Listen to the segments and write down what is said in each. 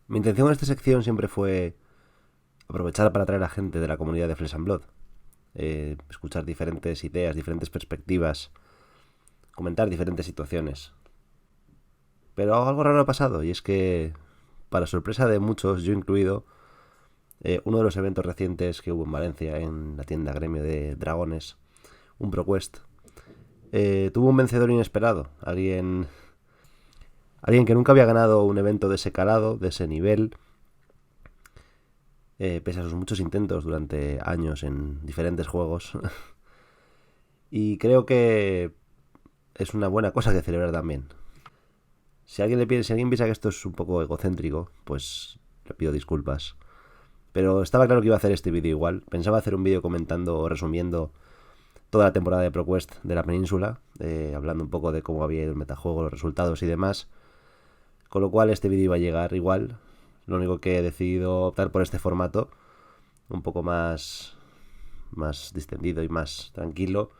Mi intención en esta sección siempre fue aprovechar para atraer a gente de la comunidad de Flesh and Blood, escuchar diferentes ideas, diferentes perspectivas, comentar diferentes situaciones. Pero algo raro ha pasado, y es que, para sorpresa de muchos, yo incluido, uno de los eventos recientes que hubo en Valencia, en la tienda Gremio de Dragones, un ProQuest, tuvo un vencedor inesperado, alguien que nunca había ganado un evento de ese calado, de ese nivel, pese a sus muchos intentos durante años en diferentes juegos. Y creo que es una buena cosa que celebrar también. Si alguien piensa que esto es un poco egocéntrico, pues le pido disculpas. Pero estaba claro que iba a hacer este vídeo igual. Pensaba hacer un vídeo comentando o resumiendo toda la temporada de ProQuest de la península, hablando un poco de cómo había ido el metajuego, los resultados y demás. Con lo cual este vídeo iba a llegar igual. Lo único que he decidido optar por este formato, un poco más distendido y más tranquilo,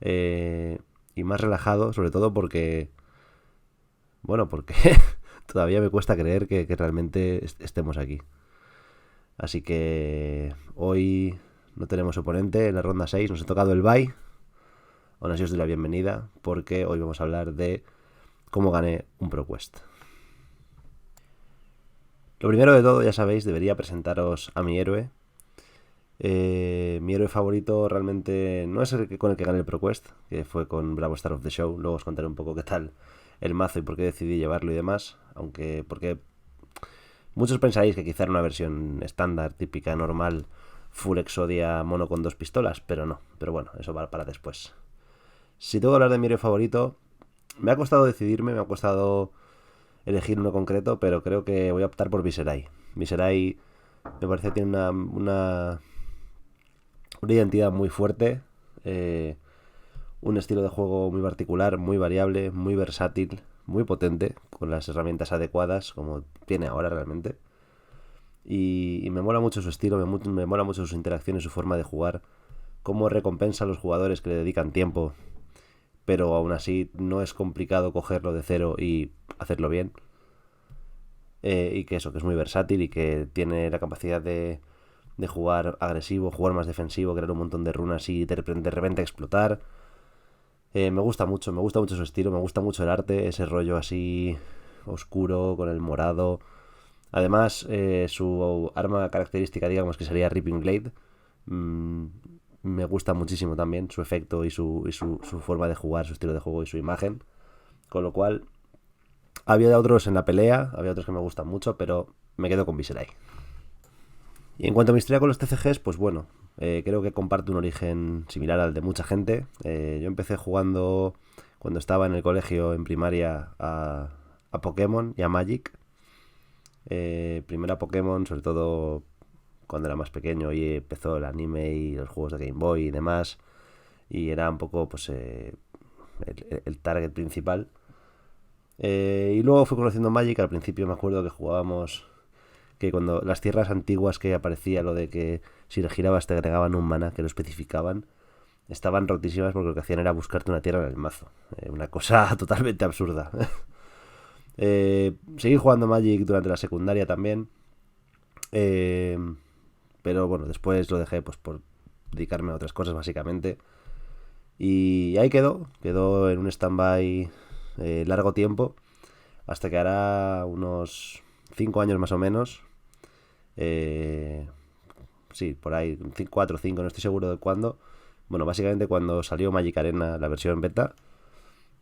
y más relajado, sobre todo porque, bueno, porque todavía me cuesta creer que realmente estemos aquí. Así que hoy no tenemos oponente en la ronda 6, nos ha tocado el bye. Aún así os doy la bienvenida porque hoy vamos a hablar de cómo gané un ProQuest. Lo primero de todo, ya sabéis, debería presentaros a mi héroe. Mi héroe favorito realmente no es el que con el que gané el ProQuest, que fue con Bravo Star of the Show. Luego os contaré un poco qué tal el mazo y por qué decidí llevarlo y demás. Porque muchos pensáis que quizá era una versión estándar, típica, normal, full Exodia, mono con 2 pistolas, pero no. Pero bueno, eso va para después. Si tengo que hablar de mi héroe favorito, me ha costado decidirme, me ha costado elegir uno concreto, pero creo que voy a optar por Viserai. Viserai me parece que tiene una identidad muy fuerte, un estilo de juego muy particular, muy variable, muy versátil, muy potente, con las herramientas adecuadas, como tiene ahora realmente. Y me mola mucho su estilo, me mola mucho sus interacciones, su forma de jugar, cómo recompensa a los jugadores que le dedican tiempo, pero aún así no es complicado cogerlo de cero y hacerlo bien. Y que eso, que es muy versátil y que tiene la capacidad de jugar agresivo, jugar más defensivo, crear un montón de runas y de repente explotar. Me gusta mucho su estilo, me gusta mucho el arte, ese rollo así oscuro con el morado. Además, su arma característica, digamos que sería Ripping Blade, mmm, me gusta muchísimo también su efecto y su forma de jugar, su estilo de juego y su imagen. Con lo cual, había otros en la pelea, había otros que me gustan mucho, pero me quedo con Viserai. Y en cuanto a mi historia con los TCGs, pues bueno, creo que comparte un origen similar al de mucha gente. Yo empecé jugando cuando estaba en el colegio en primaria a Pokémon y a Magic. Primero a Pokémon, sobre todo cuando era más pequeño y empezó el anime y los juegos de Game Boy y demás. Y era un poco pues el target principal. Y luego fui conociendo Magic. Al principio me acuerdo que jugábamos, que cuando las tierras antiguas que aparecía lo de que si le girabas te agregaban un mana, que lo especificaban, estaban rotísimas porque lo que hacían era buscarte una tierra en el mazo. Una cosa totalmente absurda. Seguí jugando Magic durante la secundaria también. Eh, pero bueno, después lo dejé pues por dedicarme a otras cosas básicamente. Y ahí quedó en un stand-by largo tiempo, hasta que hará unos 5 años más o menos. Eh, sí, por ahí, 4 o 5, no estoy seguro de cuándo. Bueno, básicamente cuando salió Magic Arena, la versión beta,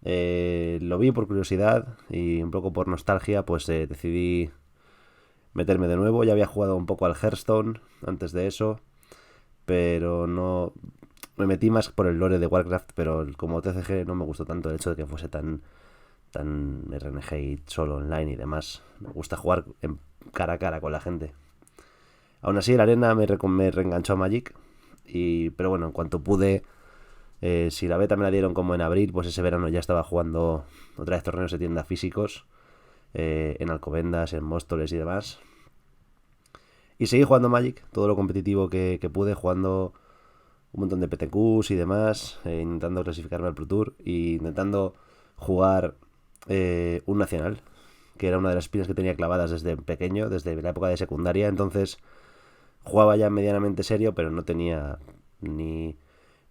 lo vi por curiosidad y un poco por nostalgia, pues decidí meterme de nuevo. Ya había jugado un poco al Hearthstone antes de eso, pero no... Me metí más por el lore de Warcraft, pero como TCG no me gustó tanto el hecho de que fuese tan RNG y solo online y demás. Me gusta jugar cara a cara con la gente. Aún así, la arena me reenganchó a Magic. Pero bueno, en cuanto pude, si la beta me la dieron como en abril, pues ese verano ya estaba jugando otra vez torneos de tienda físicos, en Alcobendas, en Móstoles y demás. Y seguí jugando Magic, todo lo competitivo que pude, jugando un montón de PTQs y demás, intentando clasificarme al Pro Tour e intentando jugar un nacional, que era una de las espinas que tenía clavadas desde pequeño, desde la época de secundaria. Entonces jugaba ya medianamente serio, pero no tenía ni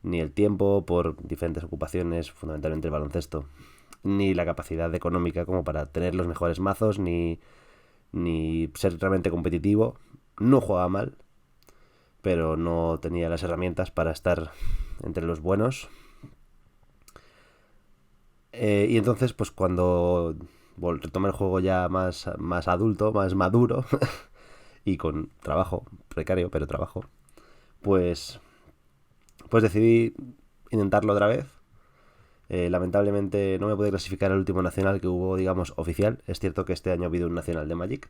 el tiempo por diferentes ocupaciones, fundamentalmente el baloncesto, ni la capacidad económica como para tener los mejores mazos, ni ser realmente competitivo. No jugaba mal, pero no tenía las herramientas para estar entre los buenos. Y entonces, pues cuando retomé el juego ya más adulto, más maduro, y con trabajo, precario, pero trabajo, pues, pues decidí intentarlo otra vez. Lamentablemente no me pude clasificar al último nacional que hubo, digamos, oficial. Es cierto que este año ha habido un nacional de Magic,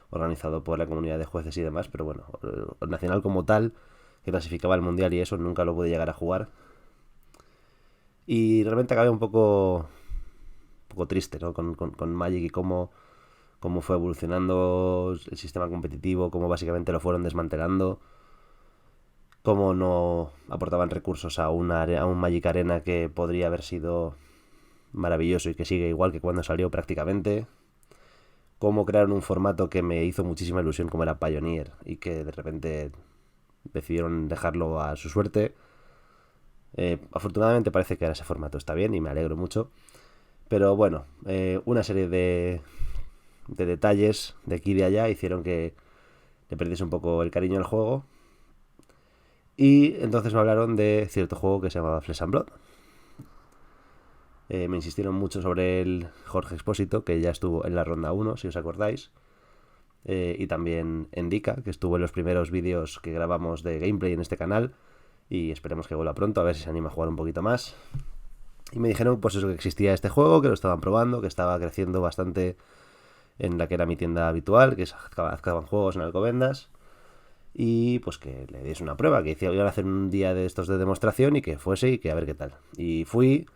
organizado por la comunidad de jueces y demás, pero bueno, el nacional como tal, que clasificaba al mundial y eso, nunca lo pude llegar a jugar. Y realmente acabé un poco triste, ¿no? Con Magic y cómo fue evolucionando el sistema competitivo, cómo básicamente lo fueron desmantelando, cómo no aportaban recursos a un Magic Arena que podría haber sido maravilloso y que sigue igual que cuando salió prácticamente, cómo crearon un formato que me hizo muchísima ilusión como era Pioneer y que de repente decidieron dejarlo a su suerte. Afortunadamente parece que ahora ese formato está bien y me alegro mucho. Pero bueno, una serie de detalles de aquí y de allá hicieron que le perdiese un poco el cariño al juego. Y entonces me hablaron de cierto juego que se llamaba Flesh and Blood. Me insistieron mucho sobre el Jorge Expósito, que ya estuvo en la ronda 1, si os acordáis. Y también Endika, que estuvo en los primeros vídeos que grabamos de gameplay en este canal. Y esperemos que vuelva pronto, a ver si se anima a jugar un poquito más. Y me dijeron pues eso, que existía este juego, que lo estaban probando, que estaba creciendo bastante en la que era mi tienda habitual, que es Azkaban Juegos en Alcobendas. Y pues que le diese una prueba, que iban a hacer un día de estos de demostración y que fuese y que a ver qué tal. Y fui,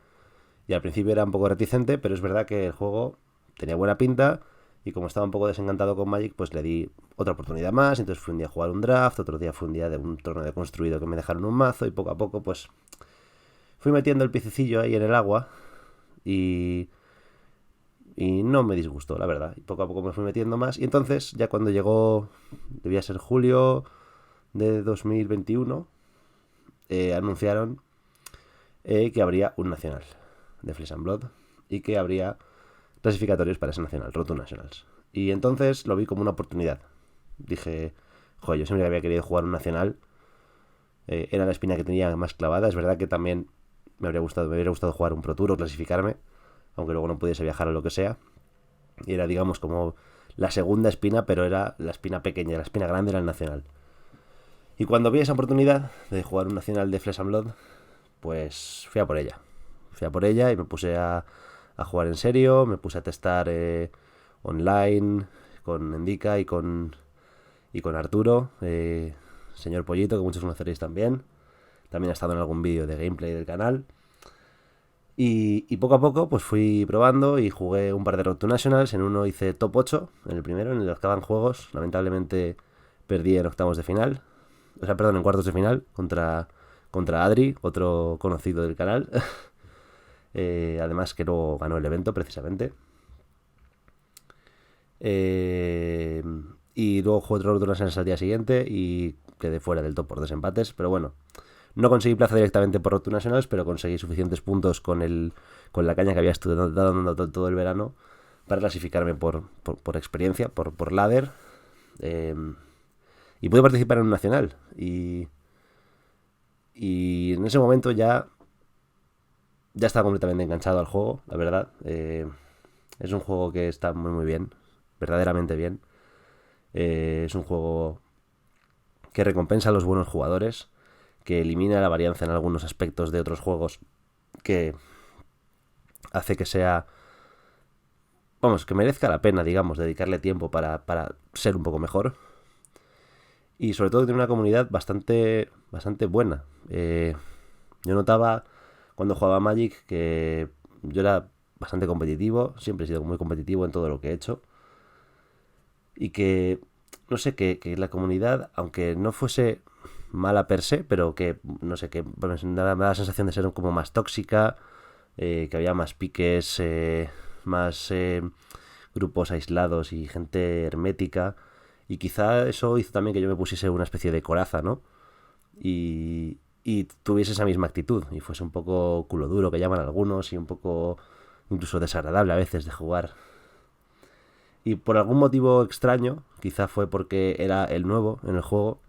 y al principio era un poco reticente, pero es verdad que el juego tenía buena pinta. Y como estaba un poco desencantado con Magic, pues le di otra oportunidad más. Entonces fui un día a jugar un draft, otro día fue un día de un torneo de construido que me dejaron un mazo. Y poco a poco pues fui metiendo el piececillo ahí en el agua. Y no me disgustó, la verdad. Y poco a poco me fui metiendo más. Y entonces, ya cuando llegó, debía ser julio de 2021, anunciaron que habría un nacional de Flesh and Blood y que habría clasificatorios para ese nacional, Road to Nationals. Y entonces lo vi como una oportunidad. Dije, joder, yo siempre había querido jugar un nacional. Era la espina que tenía más clavada. Es verdad que también me hubiera gustado jugar un Pro Tour o clasificarme, aunque luego no pudiese viajar o lo que sea. Y era, digamos, como la segunda espina, pero era la espina pequeña, la espina grande era el nacional. Y cuando vi esa oportunidad de jugar un nacional de Flesh and Blood, pues fui a por ella. Fui a por ella y me puse a jugar en serio, me puse a testar online con Endika y con Arturo, señor Pollito, que muchos conoceréis también. También ha estado en algún vídeo de gameplay del canal. Y poco a poco pues fui probando y jugué un par de Road to Nationals. En uno hice top 8, en el primero, en el Azkaban Juegos. Lamentablemente perdí en octavos de final. O sea, perdón, en cuartos de final contra Adri, otro conocido del canal. Además que luego ganó el evento precisamente. Y luego jugué otro Road to Nationals al día siguiente y quedé fuera del top por desempates. Pero bueno, no conseguí plaza directamente por Road to Nationals, pero conseguí suficientes puntos con la caña que había estado dando todo el verano para clasificarme por experiencia, por ladder. Y pude participar en un nacional. Y en ese momento ya estaba completamente enganchado al juego, la verdad. Es un juego que está muy muy bien, verdaderamente bien. Es un juego que recompensa a los buenos jugadores, que elimina la varianza en algunos aspectos de otros juegos, que hace que sea, vamos, que merezca la pena, digamos, dedicarle tiempo para ser un poco mejor. Y sobre todo tiene una comunidad bastante buena. Yo notaba cuando jugaba Magic que yo era bastante competitivo, siempre he sido muy competitivo en todo lo que he hecho. Y que, no sé, que la comunidad, aunque no fuese mala per se, pero que, no sé, que me da la sensación de ser como más tóxica, que había más piques, más grupos aislados y gente hermética. Y quizá eso hizo también que yo me pusiese una especie de coraza, ¿no? Y tuviese esa misma actitud. Y fuese un poco culo duro, que llaman algunos, y un poco incluso desagradable a veces de jugar. Y por algún motivo extraño, quizá fue porque era el nuevo en el juego,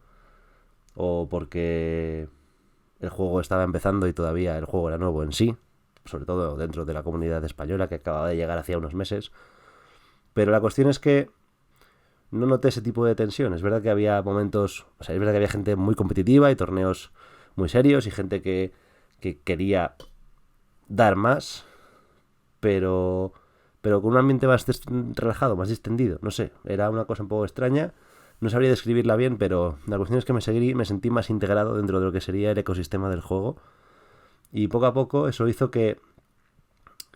o porque el juego estaba empezando y todavía el juego era nuevo en sí, sobre todo dentro de la comunidad española que acababa de llegar hacía unos meses. Pero la cuestión es que no noté ese tipo de tensión. Es verdad que había momentos, o sea, es verdad que había gente muy competitiva y torneos muy serios y gente que quería dar más, pero con un ambiente más relajado, más distendido. No sé, era una cosa un poco extraña. No sabría describirla bien, pero la cuestión es que me sentí más integrado dentro de lo que sería el ecosistema del juego. Y poco a poco eso hizo que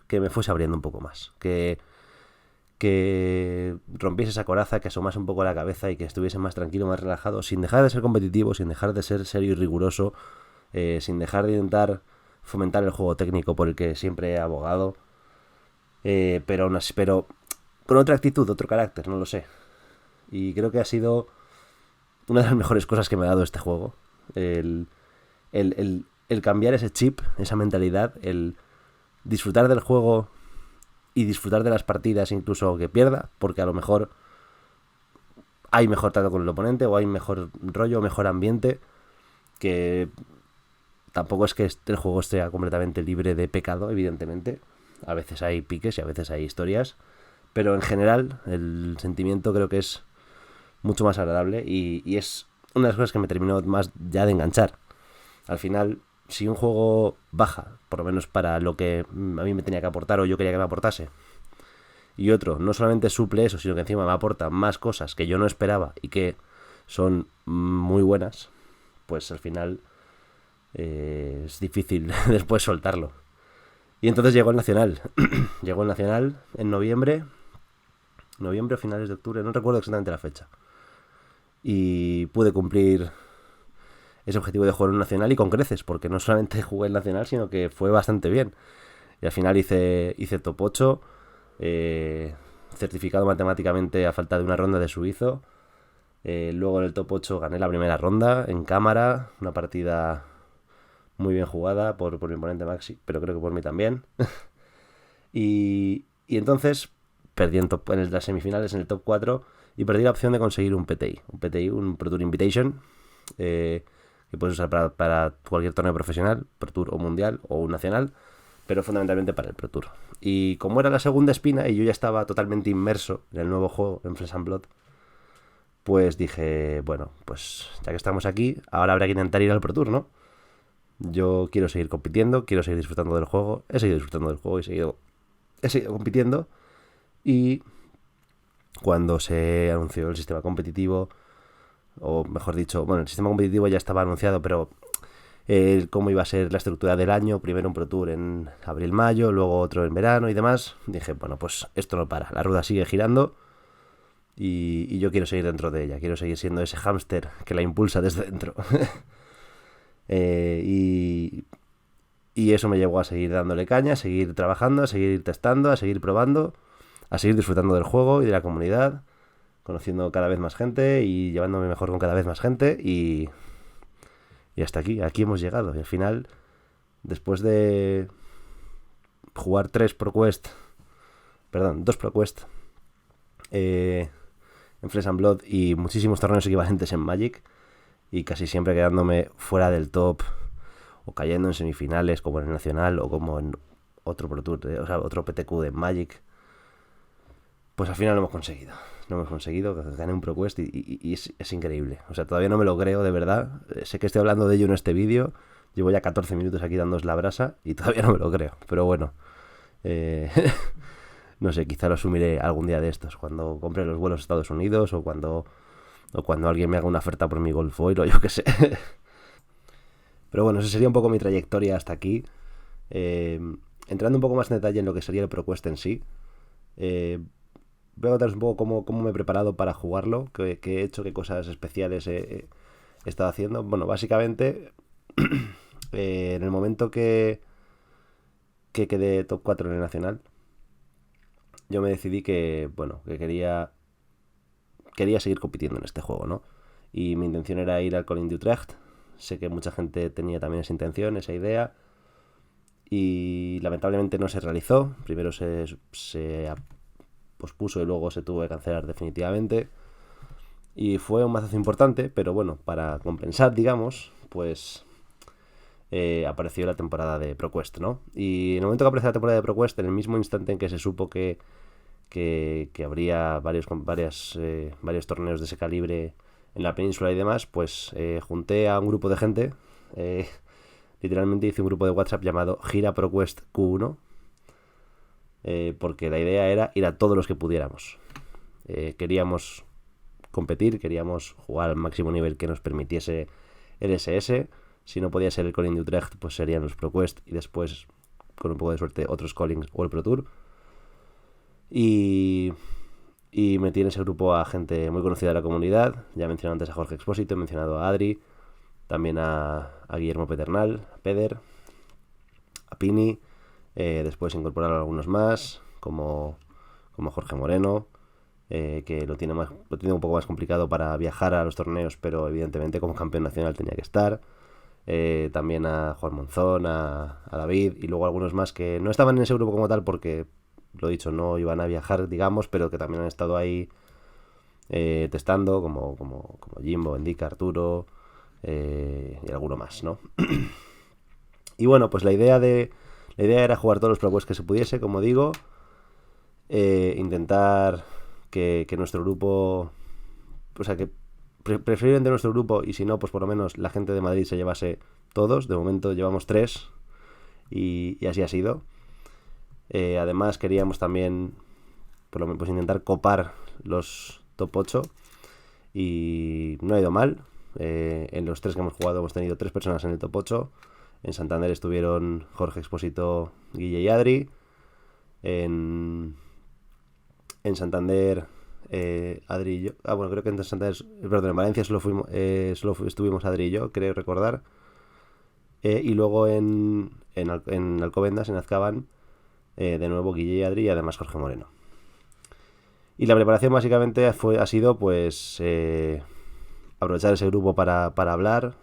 me fuese abriendo un poco más. Que rompiese esa coraza, que asomase un poco la cabeza y que estuviese más tranquilo, más relajado, sin dejar de ser competitivo, sin dejar de ser serio y riguroso, sin dejar de intentar fomentar el juego técnico por el que siempre he abogado, pero con otra actitud, otro carácter, no lo sé. Y creo que ha sido una de las mejores cosas que me ha dado este juego. El cambiar ese chip, esa mentalidad, el disfrutar del juego y disfrutar de las partidas incluso aunque pierda, porque a lo mejor hay mejor trato con el oponente o hay mejor rollo, mejor ambiente, que tampoco es que el juego esté completamente libre de pecado, evidentemente. A veces hay piques y a veces hay historias, pero en general el sentimiento creo que es mucho más agradable y es una de las cosas que me terminó más ya de enganchar. Al final, si un juego baja, por lo menos para lo que a mí me tenía que aportar o yo quería que me aportase, y otro no solamente suple eso, sino que encima me aporta más cosas que yo no esperaba y que son muy buenas, pues al final es difícil después soltarlo. Y entonces llegó el Nacional. Llegó el Nacional en noviembre o finales de octubre, no recuerdo exactamente la fecha. Y pude cumplir ese objetivo de jugar un Nacional y con creces, porque no solamente jugué el Nacional, sino que fue bastante bien. Y al final hice top 8, certificado matemáticamente a falta de una ronda de suizo. Luego en el top 8 gané la primera ronda en cámara, una partida muy bien jugada por mi oponente Maxi, pero creo que por mí también. y entonces perdí en las semifinales, en el top 4, y perdí la opción de conseguir un PTI, un Pro Tour Invitation, que puedes usar para cualquier torneo profesional, Pro Tour o mundial o un nacional, pero fundamentalmente para el Pro Tour. Y como era la segunda espina y yo ya estaba totalmente inmerso en el nuevo juego, en Flesh and Blood, pues dije, bueno, pues ya que estamos aquí, ahora habrá que intentar ir al Pro Tour, ¿no? Yo quiero seguir compitiendo, quiero seguir disfrutando del juego, he seguido disfrutando del juego y he seguido compitiendo. Y cuando se anunció el sistema competitivo, o mejor dicho, bueno, el sistema competitivo ya estaba anunciado, pero cómo iba a ser la estructura del año, primero un Pro Tour en abril-mayo, luego otro en verano y demás, dije, bueno, pues esto no para, la rueda sigue girando y yo quiero seguir dentro de ella, quiero seguir siendo ese hámster que la impulsa desde dentro. Y eso me llevó a seguir dándole caña, a seguir trabajando, a seguir testando, a seguir probando, a seguir disfrutando del juego y de la comunidad, conociendo cada vez más gente y llevándome mejor con cada vez más gente y hasta aquí hemos llegado. Y al final, después de jugar 2 ProQuest en Flesh and Blood y muchísimos torneos equivalentes en Magic, y casi siempre quedándome fuera del top o cayendo en semifinales como en el Nacional o como en otro Pro Tour, o sea, otro PTQ de Magic, pues al final lo hemos conseguido, gané un ProQuest y es increíble. O sea, todavía no me lo creo, de verdad. Sé que estoy hablando de ello en este vídeo, llevo ya 14 minutos aquí dándos la brasa y todavía no me lo creo, pero bueno, no sé, quizá lo asumiré algún día de estos, cuando compre los vuelos a Estados Unidos o cuando alguien me haga una oferta por mi Gold Foil o yo qué sé. Pero bueno, esa sería un poco mi trayectoria hasta aquí. Entrando un poco más en detalle en lo que sería el ProQuest en sí, voy a contaros un poco cómo me he preparado para jugarlo, qué he hecho, qué cosas especiales he estado haciendo. Bueno, básicamente, en el momento que quedé top 4 en el Nacional, yo me decidí que, bueno, que quería seguir compitiendo en este juego, ¿no? Y mi intención era ir al Colin de Utrecht. Sé que mucha gente tenía también esa intención, esa idea, y lamentablemente no se realizó. Primero se pospuso y luego se tuvo que cancelar definitivamente. Y fue un mazazo importante, pero bueno, para compensar, digamos, pues apareció la temporada de ProQuest, ¿no? Y en el momento que apareció la temporada de ProQuest, en el mismo instante en que se supo que habría varios torneos de ese calibre en la península y demás, pues junté a un grupo de gente. eh, Literalmente hice un grupo de WhatsApp llamado Gira ProQuest Q1, porque la idea era ir a todos los que pudiéramos. Queríamos competir, queríamos jugar al máximo nivel que nos permitiese el SS. Si no podía ser el Calling de Utrecht, pues serían los ProQuest y después, con un poco de suerte, otros Callings o el Pro Tour. Y metí en ese grupo a gente muy conocida de la comunidad. Ya he mencionado antes a Jorge Expósito, he mencionado a Adri, también a Guillermo Pedernal, a Peder, a Pini. Después incorporaron algunos más, como Jorge Moreno, que lo tiene un poco más complicado para viajar a los torneos, pero evidentemente como campeón nacional tenía que estar. También a Juan Monzón, a David, y luego algunos más que no estaban en ese grupo como tal porque, lo dicho, no iban a viajar, digamos, pero que también han estado ahí testando, como Jimbo, Endica, Arturo, y alguno más, ¿no? Y bueno, pues la idea era jugar todos los ProQuest que se pudiese, como digo, intentar que nuestro grupo, o sea, que preferiblemente nuestro grupo, y si no, pues por lo menos la gente de Madrid se llevase todos. De momento llevamos 3 y así ha sido. Además queríamos también por lo menos pues intentar copar los top 8 y no ha ido mal. En los 3 que hemos jugado hemos tenido 3 personas en el top 8. En Santander estuvieron Jorge Expósito, Guille y Adri. En Santander Adri y yo. Bueno, creo que en Santander, perdón, en Valencia solo estuvimos Adri y yo, creo recordar. Y luego en Alcobendas, en Azkaban, de nuevo Guille y Adri y además Jorge Moreno. Y la preparación básicamente ha sido pues aprovechar ese grupo para hablar,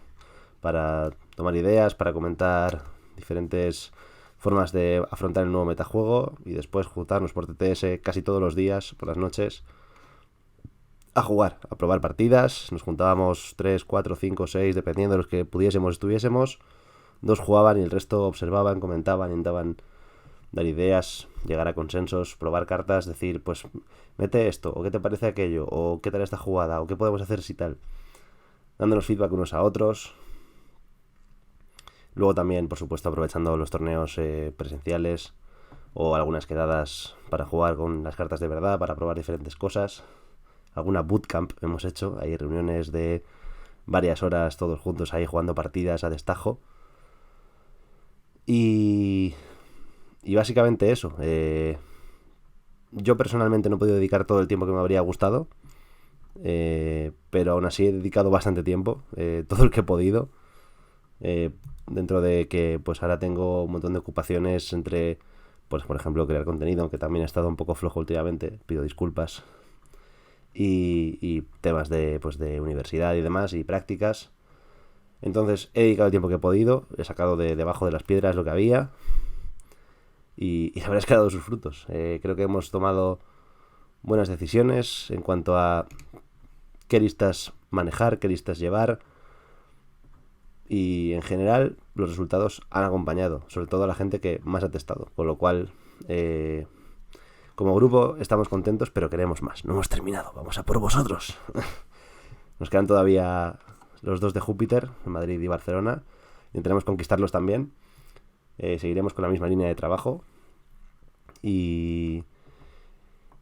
para tomar ideas, para comentar diferentes formas de afrontar el nuevo metajuego y después juntarnos por TTS casi todos los días, por las noches, a jugar, a probar partidas. Nos juntábamos 3, 4, 5, 6, dependiendo de los que pudiésemos, estuviésemos. 2 jugaban y el resto observaban, comentaban, intentaban dar ideas, llegar a consensos, probar cartas, decir, pues mete esto, o qué te parece aquello, o qué tal esta jugada, o qué podemos hacer si tal, dándonos feedback unos a otros. Luego también, por supuesto, aprovechando los torneos presenciales o algunas quedadas para jugar con las cartas de verdad, para probar diferentes cosas. Alguna bootcamp hemos hecho, hay reuniones de varias horas todos juntos ahí jugando partidas a destajo. Y básicamente eso. Yo personalmente no he podido dedicar todo el tiempo que me habría gustado, pero aún así he dedicado bastante tiempo, todo el que he podido. Dentro de que pues ahora tengo un montón de ocupaciones entre, pues por ejemplo, crear contenido, aunque también he estado un poco flojo últimamente, pido disculpas, y temas de universidad y demás, y prácticas. Entonces he dedicado el tiempo que he podido, he sacado de debajo de las piedras lo que había, y la verdad es que ha dado sus frutos. Creo que hemos tomado buenas decisiones en cuanto a qué listas manejar, qué listas llevar, y en general los resultados han acompañado, sobre todo a la gente que más ha testado, con lo cual como grupo estamos contentos, pero queremos más. No hemos terminado, vamos a por vosotros. Nos quedan todavía los 2 de Júpiter, en Madrid y Barcelona, intentaremos conquistarlos también. Seguiremos con la misma línea de trabajo y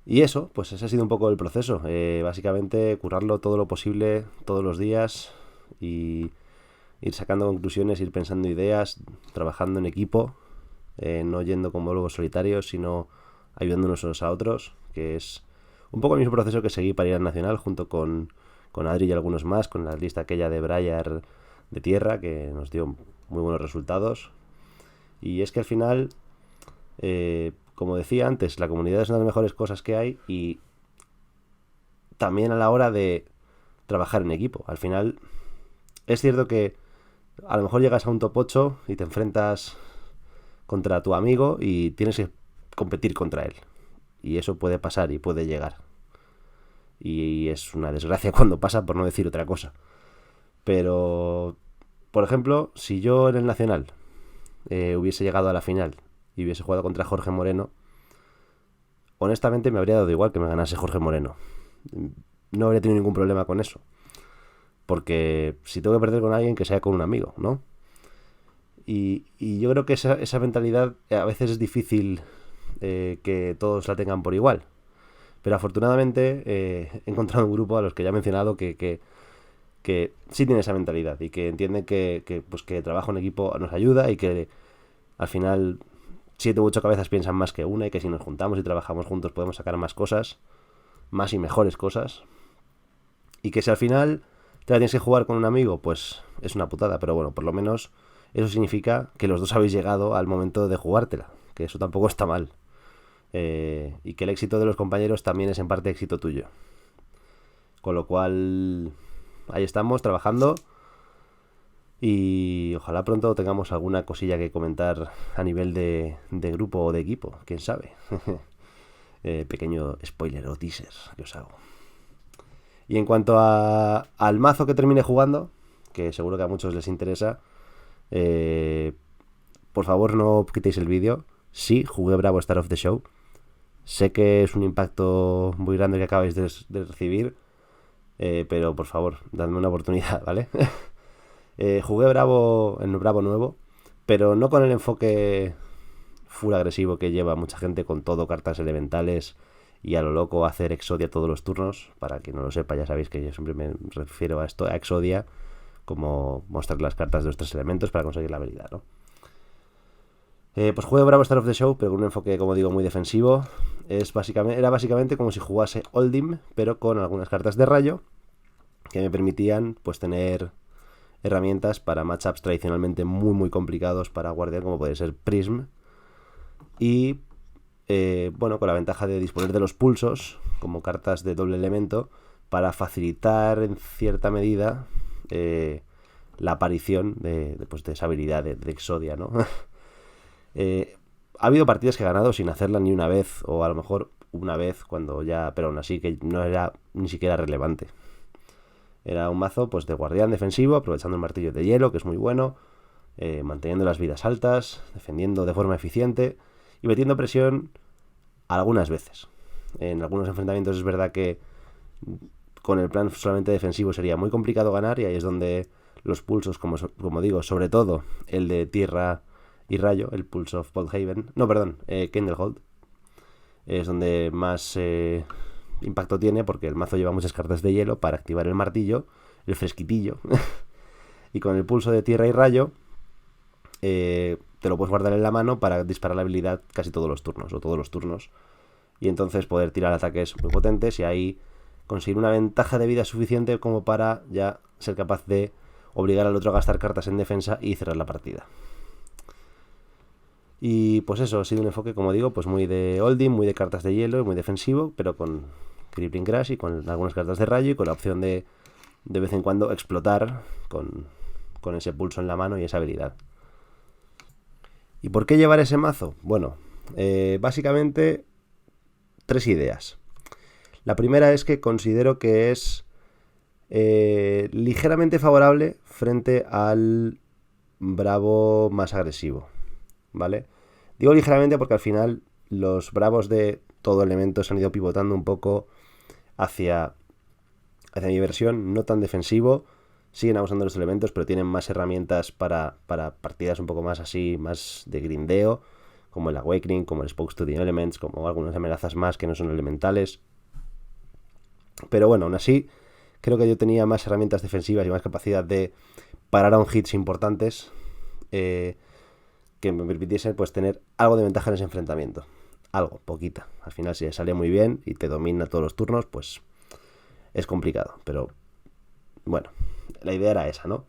eso, pues ese ha sido un poco el proceso. Básicamente currarlo todo lo posible todos los días y ir sacando conclusiones, ir pensando ideas, trabajando en equipo, no yendo como lobos solitarios, sino ayudándonos unos a otros, que es un poco el mismo proceso que seguí para ir al Nacional junto con Adri y algunos más, con la lista aquella de Briar de tierra, que nos dio muy buenos resultados. Y es que al final, como decía antes, la comunidad es una de las mejores cosas que hay, y también a la hora de trabajar en equipo. Al final, es cierto que a lo mejor llegas a un top 8 y te enfrentas contra tu amigo y tienes que competir contra él. Y eso puede pasar y puede llegar. Y es una desgracia cuando pasa, por no decir otra cosa. Pero, por ejemplo, si yo en el Nacional hubiese llegado a la final y hubiese jugado contra Jorge Moreno, honestamente me habría dado igual que me ganase Jorge Moreno. No habría tenido ningún problema con eso. Porque si tengo que perder con alguien, que sea con un amigo, ¿no? Y yo creo que esa mentalidad a veces es difícil que todos la tengan por igual. Pero afortunadamente he encontrado un grupo a los que ya he mencionado que sí tiene esa mentalidad y que entienden pues que el trabajo en equipo nos ayuda y que al final 7 u 8 cabezas piensan más que una, y que si nos juntamos y trabajamos juntos podemos sacar más cosas, más y mejores cosas. Y que si al final te la tienes que jugar con un amigo, pues es una putada, pero bueno, por lo menos eso significa que los dos habéis llegado al momento de jugártela, que eso tampoco está mal. Y que el éxito de los compañeros también es en parte éxito tuyo. Con lo cual, ahí estamos trabajando, y ojalá pronto tengamos alguna cosilla que comentar a nivel de grupo o de equipo, quién sabe. Pequeño spoiler o teaser que os hago. Y en cuanto al mazo que termine jugando, que seguro que a muchos les interesa, por favor no quitéis el vídeo. Sí, jugué Bravo Star of the Show. Sé que es un impacto muy grande que acabáis de recibir, pero por favor, dadme una oportunidad, ¿vale? Jugué Bravo en Bravo nuevo, pero no con el enfoque full agresivo que lleva mucha gente, con todo cartas elementales y a lo loco hacer Exodia todos los turnos. Para quien no lo sepa, ya sabéis que yo siempre me refiero a esto, a Exodia, como mostrar las cartas de los 3 elementos para conseguir la habilidad, ¿no? Pues juego Bravo Star of the Show, pero con un enfoque, como digo, muy defensivo. Era básicamente como si jugase Oldhim, pero con algunas cartas de rayo que me permitían pues tener herramientas para matchups tradicionalmente muy muy complicados para Guardián, como puede ser Prism. Y bueno, con la ventaja de disponer de los pulsos como cartas de doble elemento para facilitar en cierta medida la aparición de esa habilidad de Exodia, ¿no? Ha habido partidas que he ganado sin hacerla ni una vez, o a lo mejor una vez cuando ya, pero aún así que no era ni siquiera relevante. Era un mazo pues de guardián defensivo, aprovechando el martillo de hielo, que es muy bueno, manteniendo las vidas altas, defendiendo de forma eficiente y metiendo presión algunas veces. En algunos enfrentamientos es verdad que con el plan solamente defensivo sería muy complicado ganar, y ahí es donde los pulsos, como digo, sobre todo el de tierra y rayo, el Pulse of Podhaven, Candlehold, es donde más impacto tiene, porque el mazo lleva muchas cartas de hielo para activar el martillo, el fresquitillo, y con el pulso de tierra y rayo te lo puedes guardar en la mano para disparar la habilidad casi todos los turnos, o todos los turnos, y entonces poder tirar ataques muy potentes y ahí conseguir una ventaja de vida suficiente como para ya ser capaz de obligar al otro a gastar cartas en defensa y cerrar la partida. Y pues eso, ha sido un enfoque, como digo, pues muy de Oldhim, muy de cartas de hielo, muy defensivo, pero con Crippling Crash y con algunas cartas de rayo, y con la opción de vez en cuando explotar con ese pulso en la mano y esa habilidad. ¿Y por qué llevar ese mazo? Bueno, básicamente 3 ideas. La primera es que considero que es ligeramente favorable frente al Bravo más agresivo, ¿vale? Digo ligeramente porque al final los Bravos de todo elemento se han ido pivotando un poco hacia mi versión, no tan defensivo. Siguen abusando de los elementos, pero tienen más herramientas para partidas un poco más así, más de grindeo, como el Awakening, como el Spokes to the Elements, como algunas amenazas más que no son elementales. Pero bueno, aún así, creo que yo tenía más herramientas defensivas y más capacidad de parar a un hits importantes, que me permitiesen pues tener algo de ventaja en ese enfrentamiento. Algo, poquita. Al final, si sale muy bien y te domina todos los turnos, pues es complicado. Pero bueno, la idea era esa, ¿no?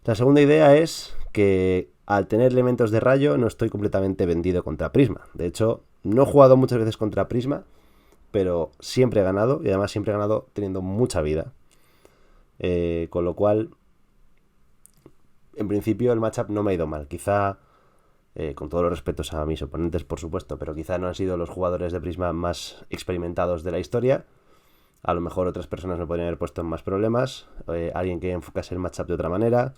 La segunda idea es que al tener elementos de rayo no estoy completamente vendido contra Prisma. De hecho, no he jugado muchas veces contra Prisma, pero siempre he ganado, y además siempre he ganado teniendo mucha vida. Con lo cual, en principio el matchup no me ha ido mal. Quizá, con todos los respetos a mis oponentes, por supuesto, pero quizá no han sido los jugadores de Prisma más experimentados de la historia. A lo mejor otras personas me podrían haber puesto en más problemas. Alguien que enfocase el matchup de otra manera,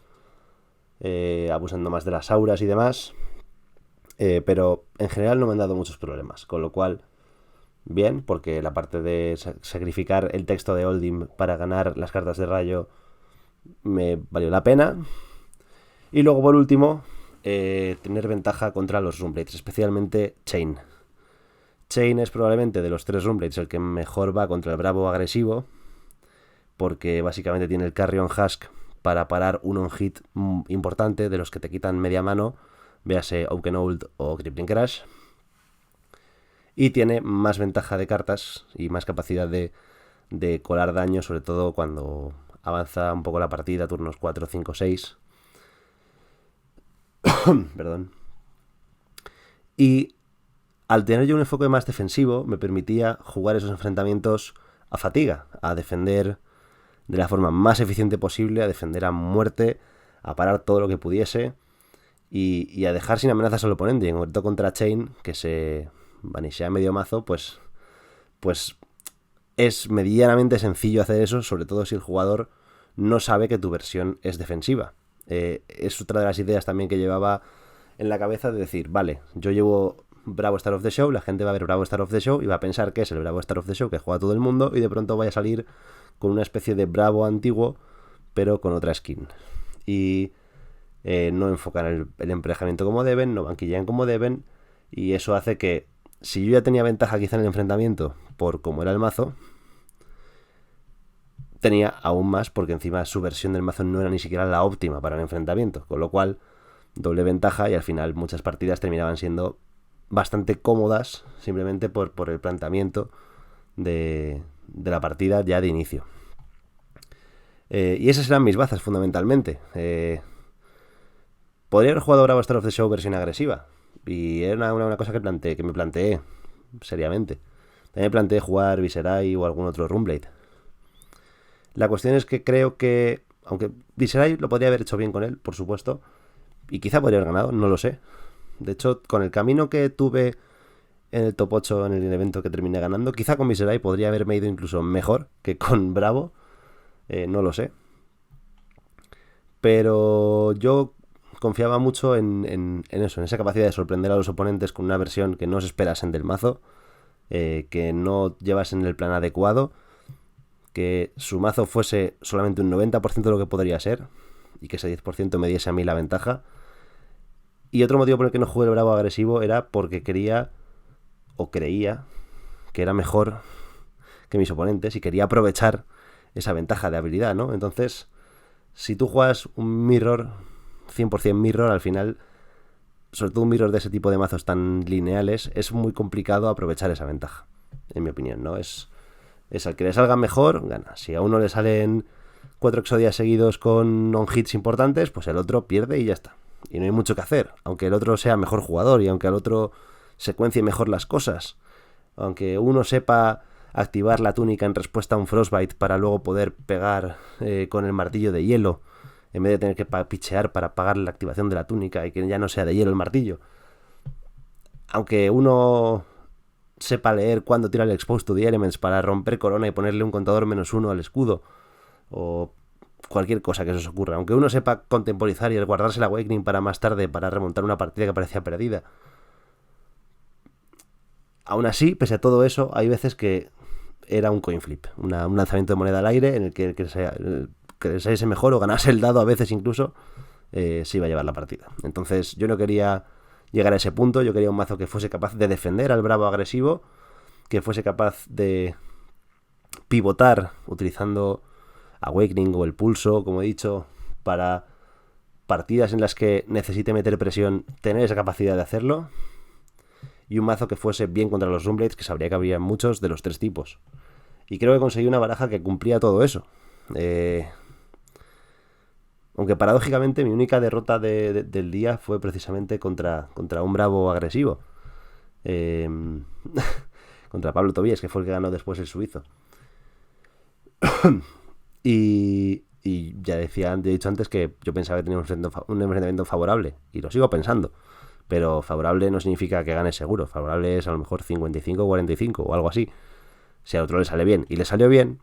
abusando más de las auras y demás. Pero en general no me han dado muchos problemas. Con lo cual, bien, porque la parte de sacrificar el texto de Oldhim para ganar las cartas de rayo me valió la pena. Y luego, por último, tener ventaja contra los Runeblades, especialmente Chain. Chain es probablemente de los 3 Runeblades el que mejor va contra el Bravo agresivo, porque básicamente tiene el Carrion Husk para parar un on-hit importante de los que te quitan media mano, véase Oakenold o Crippling Crash. Y tiene más ventaja de cartas y más capacidad de colar daño, sobre todo cuando avanza un poco la partida, turnos 4, 5, 6. Perdón. Y al tener yo un enfoque más defensivo, me permitía jugar esos enfrentamientos a fatiga, a defender de la forma más eficiente posible, a defender a muerte, a parar todo lo que pudiese y a dejar sin amenazas al oponente. Y en concreto contra Chain, que se vanishea medio mazo, pues es medianamente sencillo hacer eso, sobre todo si el jugador no sabe que tu versión es defensiva. Es otra de las ideas también que llevaba en la cabeza de decir, vale, yo llevo Bravo Star of the Show, la gente va a ver Bravo Star of the Show y va a pensar que es el Bravo Star of the Show que juega todo el mundo y de pronto vaya a salir con una especie de Bravo antiguo pero con otra skin. Y no enfocan el emparejamiento como deben, no banquillean como deben, y eso hace que si yo ya tenía ventaja quizá en el enfrentamiento por cómo era el mazo, tenía aún más porque encima su versión del mazo no era ni siquiera la óptima para el enfrentamiento, con lo cual doble ventaja y al final muchas partidas terminaban siendo bastante cómodas simplemente por el planteamiento de la partida ya de inicio. Y esas eran mis bazas fundamentalmente. Podría haber jugado Bravo Star of the Show versión agresiva y era una cosa que me planteé seriamente. También me planteé jugar Viserai o algún otro Runeblade. La cuestión es que creo que, aunque Viserai lo podría haber hecho bien con él, por supuesto, y quizá podría haber ganado, no lo sé. De hecho, con el camino que tuve en el top 8 en el evento que terminé ganando, quizá con Viserai podría haberme ido incluso mejor que con Bravo, no lo sé. Pero yo confiaba mucho en eso, en esa capacidad de sorprender a los oponentes con una versión que no se esperasen del mazo, que no llevasen el plan adecuado, que su mazo fuese solamente un 90% de lo que podría ser y que ese 10% me diese a mí la ventaja. Y otro motivo por el que no jugué el Bravo agresivo era porque quería o creía que era mejor que mis oponentes y quería aprovechar esa ventaja de habilidad, ¿no? Entonces, si tú juegas un mirror, 100% mirror, al final, sobre todo un mirror de ese tipo de mazos tan lineales, es muy complicado aprovechar esa ventaja, en mi opinión, ¿no? Es al que le salga mejor, gana. Si a uno le salen 4 exodias seguidos con on-hits importantes, pues el otro pierde y ya está. Y no hay mucho que hacer, aunque el otro sea mejor jugador y aunque el otro secuencie mejor las cosas, aunque uno sepa activar la túnica en respuesta a un Frostbite para luego poder pegar con el martillo de hielo en vez de tener que pichear para pagar la activación de la túnica y que ya no sea de hielo el martillo, aunque uno sepa leer cuándo tira el Expose to the Elements para romper corona y ponerle un contador -1 al escudo o cualquier cosa que se os ocurra, aunque uno sepa contemporizar y guardarse el Awakening para más tarde para remontar una partida que parecía perdida, aún así, pese a todo eso, hay veces que era un coin flip, un lanzamiento de moneda al aire en el que le saliese mejor o ganase el dado a veces incluso, se iba a llevar la partida. Entonces yo no quería llegar a ese punto, yo quería un mazo que fuese capaz de defender al Bravo agresivo, que fuese capaz de pivotar utilizando Awakening o el pulso, como he dicho, para partidas en las que necesite meter presión, tener esa capacidad de hacerlo, y un mazo que fuese bien contra los Runeblades, que sabría que habría muchos de los 3 tipos. Y creo que conseguí una baraja que cumplía todo eso. Aunque paradójicamente mi única derrota del día fue precisamente contra un bravo agresivo. Eh, contra Pablo Tobías, que fue el que ganó después el suizo. Y ya he dicho antes que yo pensaba que tenía un enfrentamiento favorable. Y lo sigo pensando. Pero favorable no significa que gane seguro. Favorable es a lo mejor 55-45 o algo así. Si al otro le sale bien. Y le salió bien.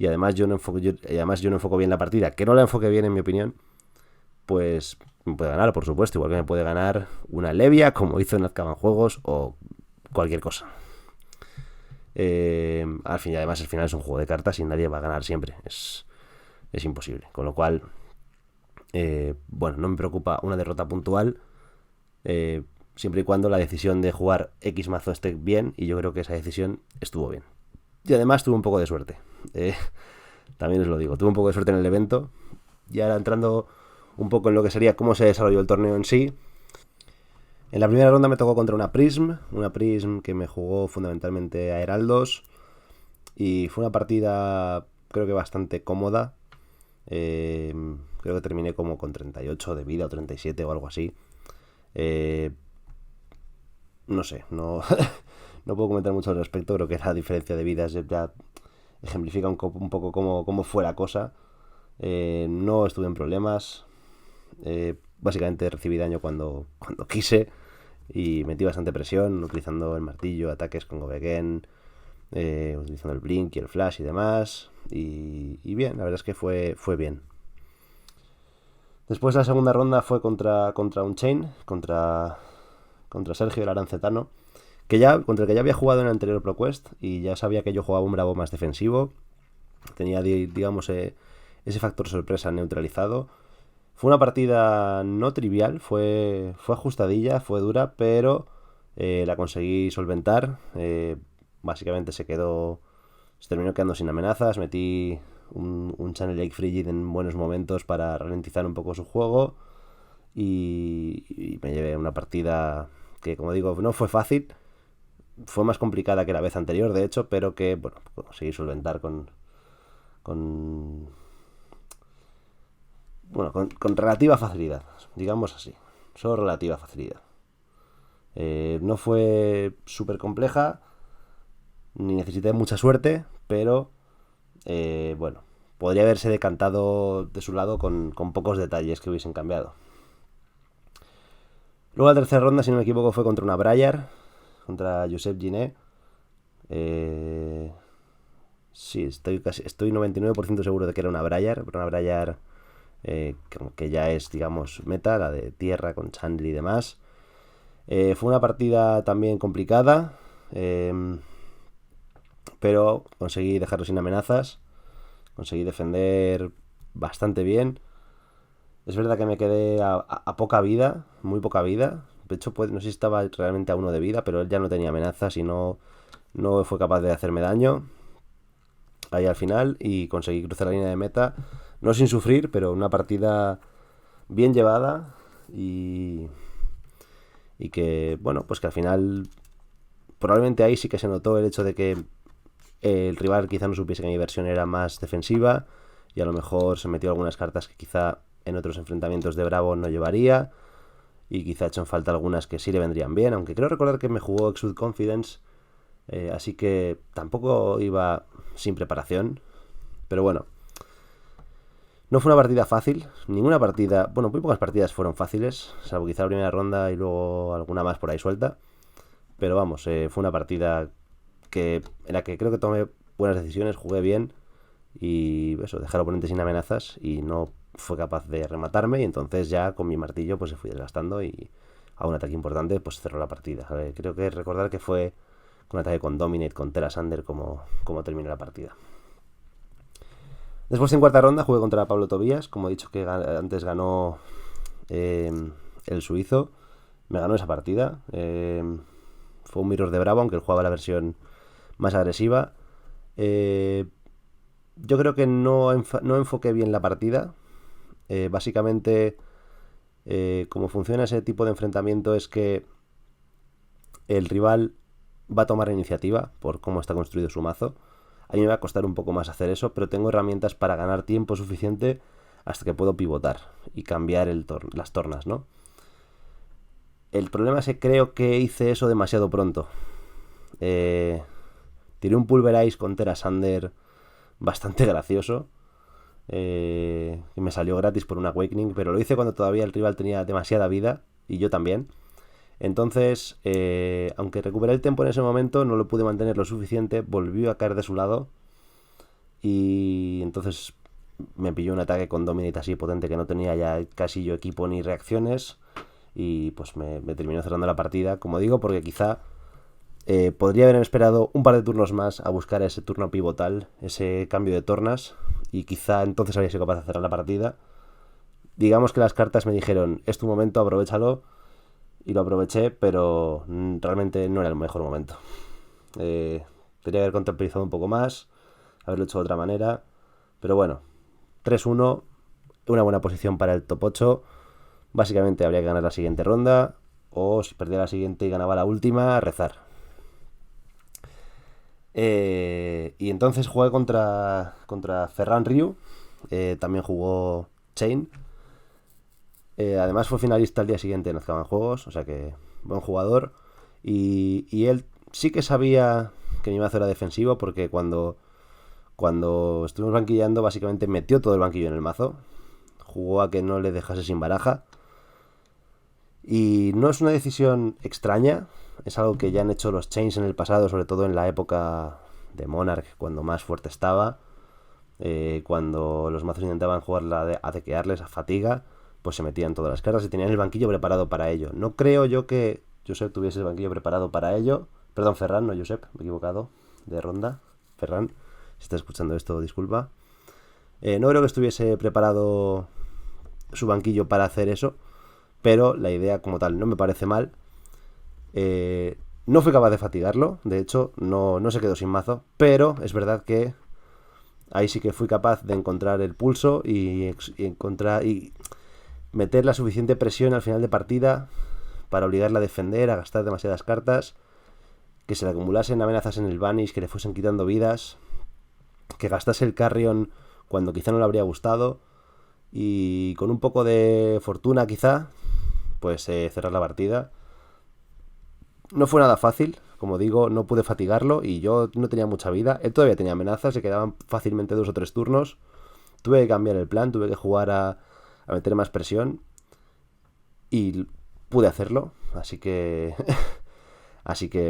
Y además yo no enfoco bien la partida. Que no la enfoque bien, en mi opinión. Pues me puede ganar, por supuesto. Igual que me puede ganar una Levia, como hizo en Azkaban Juegos, o cualquier cosa. Al fin, y además el final es un juego de cartas y nadie va a ganar siempre. Es imposible. Con lo cual, bueno, no me preocupa una derrota puntual. Siempre y cuando la decisión de jugar X mazo esté bien, y yo creo que esa decisión estuvo bien. Y además tuve un poco de suerte. También os lo digo, tuve un poco de suerte en el evento. Y ahora entrando un poco en lo que sería cómo se desarrolló el torneo en sí. En la primera ronda me tocó contra una Prism que me jugó fundamentalmente a Heraldos. Y fue una partida, creo que bastante cómoda. Creo que terminé como con 38 de vida o 37 o algo así. No sé, no, no puedo comentar mucho al respecto. Creo que la diferencia de vidas ya ejemplifica un poco cómo fue la cosa. No estuve en problemas. Básicamente recibí daño cuando quise. Y metí bastante presión utilizando el martillo, ataques con Govegen, utilizando el Blink y el Flash y demás. Y bien, la verdad es que fue bien. Después la segunda ronda fue contra Unchained, contra Sergio el Arancetano, contra el que ya había jugado en el anterior ProQuest y ya sabía que yo jugaba un bravo más defensivo. Tenía, digamos, ese factor sorpresa neutralizado. Fue una partida no trivial, fue ajustadilla, fue dura, pero la conseguí solventar. Básicamente se terminó quedando sin amenazas. Metí un Channel Lake Frigid en buenos momentos para ralentizar un poco su juego. Y me llevé una partida que, como digo, no fue fácil. Fue más complicada que la vez anterior, de hecho, pero que, bueno, conseguí solventar con relativa facilidad, digamos así. Solo relativa facilidad. No fue súper compleja, ni necesité mucha suerte, pero bueno, podría haberse decantado de su lado con pocos detalles que hubiesen cambiado. Luego la tercera ronda, si no me equivoco, fue contra una Briar, contra Josep Giné. Sí, estoy 99% seguro de que era una Briar, pero una Briar que ya es, digamos, meta, la de tierra con Chandler y demás. Fue una partida también complicada, pero conseguí dejarlo sin amenazas, conseguí defender bastante bien. Es verdad que me quedé a poca vida, muy poca vida. De hecho, no sé si estaba realmente a 1 de vida, pero él ya no tenía amenazas y no fue capaz de hacerme daño ahí al final, y conseguí cruzar la línea de meta, no sin sufrir, pero una partida bien llevada y que, bueno, pues que al final probablemente ahí sí que se notó el hecho de que el rival quizá no supiese que mi versión era más defensiva y a lo mejor se metió algunas cartas que quizá en otros enfrentamientos de Bravo no llevaría, y quizá he hecho en falta algunas que sí le vendrían bien, aunque creo recordar que me jugó Exude Confidence, así que tampoco iba sin preparación. Pero bueno, no fue una partida fácil, ninguna partida, bueno, muy pocas partidas fueron fáciles, salvo quizá la primera ronda y luego alguna más por ahí suelta. Pero vamos, fue una partida en la que creo que tomé buenas decisiones, jugué bien y eso, dejé al oponente sin amenazas y no fue capaz de rematarme, y entonces ya con mi martillo pues se fui desgastando y a un ataque importante pues cerró la partida. Creo que recordar que fue con un ataque con Dominate, con Tera Sander como terminó la partida. Después en cuarta ronda jugué contra Pablo Tobías, como he dicho que antes ganó el suizo, me ganó esa partida. Fue un Mirror de Bravo, aunque él jugaba la versión más agresiva. Yo creo que no enfoqué bien la partida. Básicamente, como funciona ese tipo de enfrentamiento es que el rival va a tomar la iniciativa por cómo está construido su mazo. A mí me va a costar un poco más hacer eso, pero tengo herramientas para ganar tiempo suficiente hasta que puedo pivotar y cambiar las tornas, ¿no? El problema es que creo que hice eso demasiado pronto. Tiré un Pulverize con Terasander bastante gracioso, que me salió gratis por un Awakening, pero lo hice cuando todavía el rival tenía demasiada vida y yo también. Entonces, aunque recuperé el tiempo en ese momento, no lo pude mantener lo suficiente, volvió a caer de su lado y entonces me pilló un ataque con Dominate así potente que no tenía ya casi yo equipo ni reacciones y pues me terminó cerrando la partida, como digo, porque quizá podría haber esperado un par de turnos más a buscar ese turno pivotal, ese cambio de tornas, y quizá entonces habría sido capaz de cerrar la partida. Digamos que las cartas me dijeron, es tu momento, aprovéchalo, y lo aproveché, pero realmente no era el mejor momento. Tenía que haber contabilizado un poco más, haberlo hecho de otra manera, pero bueno, 3-1, una buena posición para el top 8. Básicamente habría que ganar la siguiente ronda, o si perdía la siguiente y ganaba la última, rezar. Y entonces jugué contra Ferran Ryu, también jugó Chain. Además fue finalista el día siguiente en Azkaban Juegos, o sea que buen jugador. Y él sí que sabía que mi mazo era defensivo porque cuando estuvimos banquillando básicamente metió todo el banquillo en el mazo. Jugó a que no le dejase sin baraja. Y no es una decisión extraña, es algo que ya han hecho los Chains en el pasado, sobre todo en la época de Monarch, cuando más fuerte estaba. Cuando los mazos intentaban jugarla a dequearles, a fatiga, pues se metían todas las cartas y tenían el banquillo preparado para ello. No creo yo que Josep tuviese el banquillo preparado para ello. Perdón, Ferran, no Josep, me he equivocado de ronda. Ferran, si estás escuchando esto, disculpa. No creo que estuviese preparado su banquillo para hacer eso, pero la idea como tal no me parece mal. No fui capaz de fatigarlo, de hecho no se quedó sin mazo, pero es verdad que ahí sí que fui capaz de encontrar el pulso y meter la suficiente presión al final de partida para obligarla a defender, a gastar demasiadas cartas, que se le acumulasen amenazas en el Vanish, que le fuesen quitando vidas, que gastase el Carrion cuando quizá no le habría gustado, y con un poco de fortuna quizá, pues cerrar la partida. No fue nada fácil, como digo, no pude fatigarlo y yo no tenía mucha vida. Él todavía tenía amenazas, se quedaban fácilmente 2 o 3 turnos. Tuve que cambiar el plan, tuve que jugar a meter más presión y pude hacerlo. Así que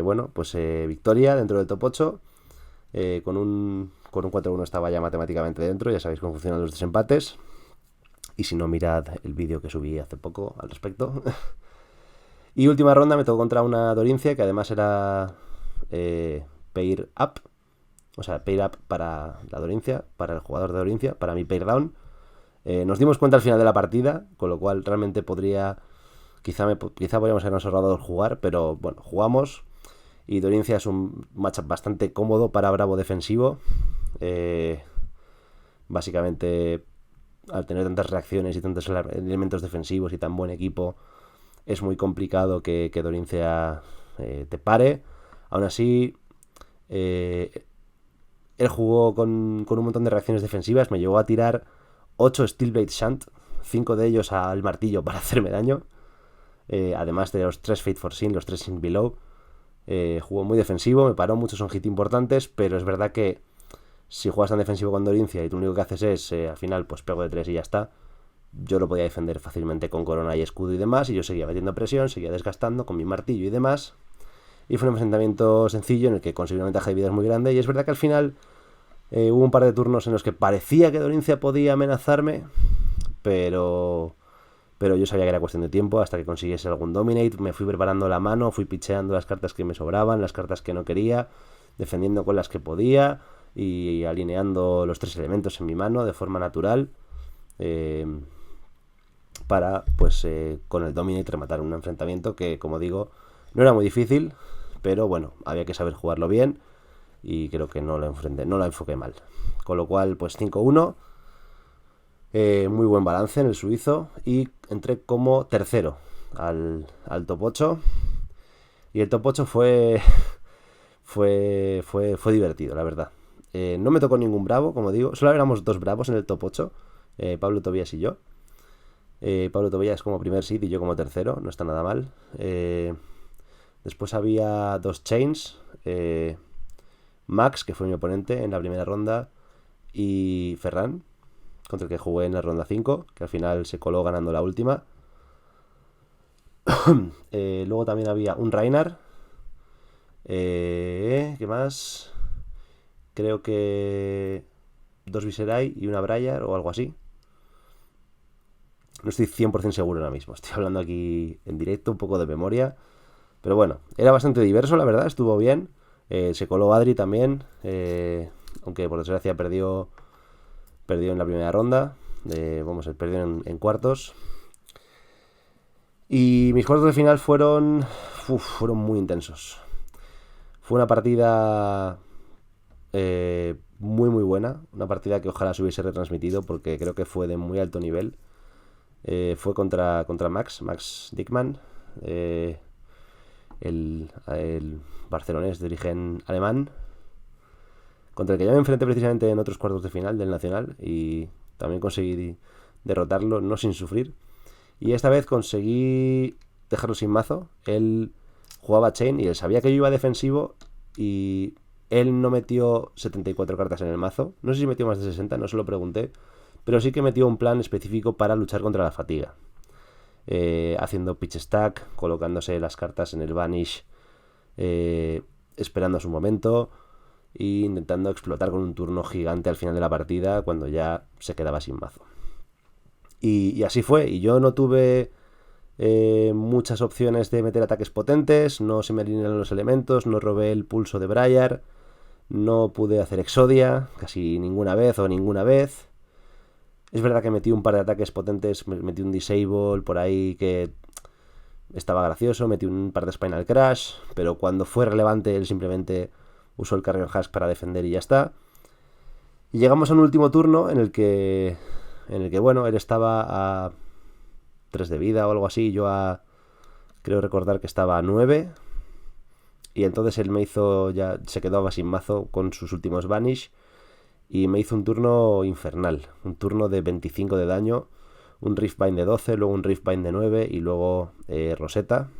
bueno, pues victoria dentro del top 8. Con un 4-1 estaba ya matemáticamente dentro, ya sabéis cómo funcionan los desempates. Y si no, mirad el vídeo que subí hace poco al respecto. Y última ronda me tocó contra una Dorincia que además era pair up. O sea, pair up para la Dorincia, para el jugador de Dorincia, para mi pair down. Nos dimos cuenta al final de la partida, con lo cual realmente quizá podríamos habernos ahorrado el jugar, pero bueno, jugamos. Y Dorincia es un matchup bastante cómodo para Bravo defensivo. Básicamente, al tener tantas reacciones y tantos elementos defensivos y tan buen equipo, es muy complicado que Dorincia te pare. Aún así, él jugó con un montón de reacciones defensivas. Me llegó a tirar 8 Steelblade Shunt, 5 de ellos al martillo para hacerme daño. Además de los 3 Fate for Sin, los 3 Sink Below. Jugó muy defensivo, me paró muchos son hit importantes, pero es verdad que si juegas tan defensivo con Dorincia y tú lo único que haces es al final pues pego de 3 y ya está, yo lo podía defender fácilmente con corona y escudo y demás, y yo seguía metiendo presión, seguía desgastando con mi martillo y demás, y fue un enfrentamiento sencillo en el que conseguí una ventaja de vidas muy grande. Y es verdad que al final hubo un par de turnos en los que parecía que Dorincia podía amenazarme, pero yo sabía que era cuestión de tiempo hasta que consiguiese algún Dominate. Me fui preparando la mano, fui picheando las cartas que me sobraban, las cartas que no quería, defendiendo con las que podía y alineando los 3 elementos en mi mano de forma natural, para pues con el Dominate rematar un enfrentamiento que, como digo, no era muy difícil, pero bueno, había que saber jugarlo bien y creo que no lo enfoqué mal. Con lo cual, pues 5-1. Muy buen balance en el suizo y entré como tercero al top 8. Y el top 8 fue divertido, la verdad. No me tocó ningún bravo, como digo. Solo éramos 2 bravos en el top 8, Pablo Tobías y yo. Pablo Tobías como primer seed y yo como tercero, no está nada mal. Después había 2 chains, Max, que fue mi oponente en la primera ronda, y Ferran, contra el que jugué en la ronda 5, que al final se coló ganando la última. Luego también había un Reinhardt. ¿Qué más? Creo que 2 Viserai y una Briar o algo así. No estoy 100% seguro ahora mismo. Estoy hablando aquí en directo, un poco de memoria. Pero bueno, era bastante diverso, la verdad. Estuvo bien. Se coló Adri también. Aunque por desgracia perdió en la primera ronda. Perdió en cuartos. Y mis cuartos de final fueron muy intensos. Fue una partida muy buena. Una partida que ojalá se hubiese retransmitido porque creo que fue de muy alto nivel. Fue contra Max Dickmann, el barcelonés de origen alemán, contra el que ya me enfrenté precisamente en otros cuartos de final del Nacional y también conseguí derrotarlo, no sin sufrir. Y esta vez conseguí dejarlo sin mazo. Él jugaba chain y él sabía que yo iba defensivo y él no metió 74 cartas en el mazo. No sé si metió más de 60, no se lo pregunté, pero sí que metió un plan específico para luchar contra la fatiga. Haciendo pitch stack, colocándose las cartas en el vanish, esperando su momento e intentando explotar con un turno gigante al final de la partida cuando ya se quedaba sin mazo. Y así fue, y yo no tuve muchas opciones de meter ataques potentes, no se me alinearon los elementos, no robé el pulso de Briar, no pude hacer Exodia casi ninguna vez o ninguna vez. Es verdad que metí un par de ataques potentes, metí un Disable por ahí que estaba gracioso, metí un par de Spinal Crash, pero cuando fue relevante él simplemente usó el Carrion Husk para defender y ya está. Y llegamos a un último turno en el que bueno, él estaba a 3 de vida o algo así, yo creo recordar que estaba a 9, y entonces él se quedaba sin mazo con sus últimos Vanish, y me hizo un turno infernal, un turno de 25 de daño, un Riftbind de 12, luego un Riftbind de 9 y luego Rosetta.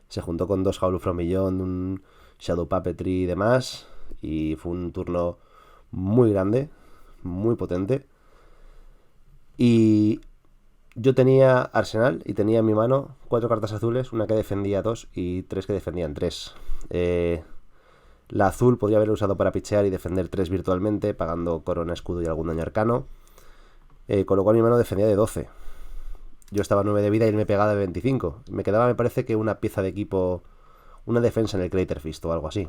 Se juntó con 2 Howl from Beyond, un Shadow Puppetry y demás, y fue un turno muy grande, muy potente. Y yo tenía Arsenal y tenía en mi mano 4 cartas azules, una que defendía 2 y 3 que defendían 3. La azul podría haberla usado para pichear y defender 3 virtualmente, pagando corona, escudo y algún daño arcano. Con lo cual mi mano defendía de 12. Yo estaba a 9 de vida y él me pegaba de 25. Me quedaba, me parece, que una pieza de equipo, una defensa en el Crater Fist o algo así.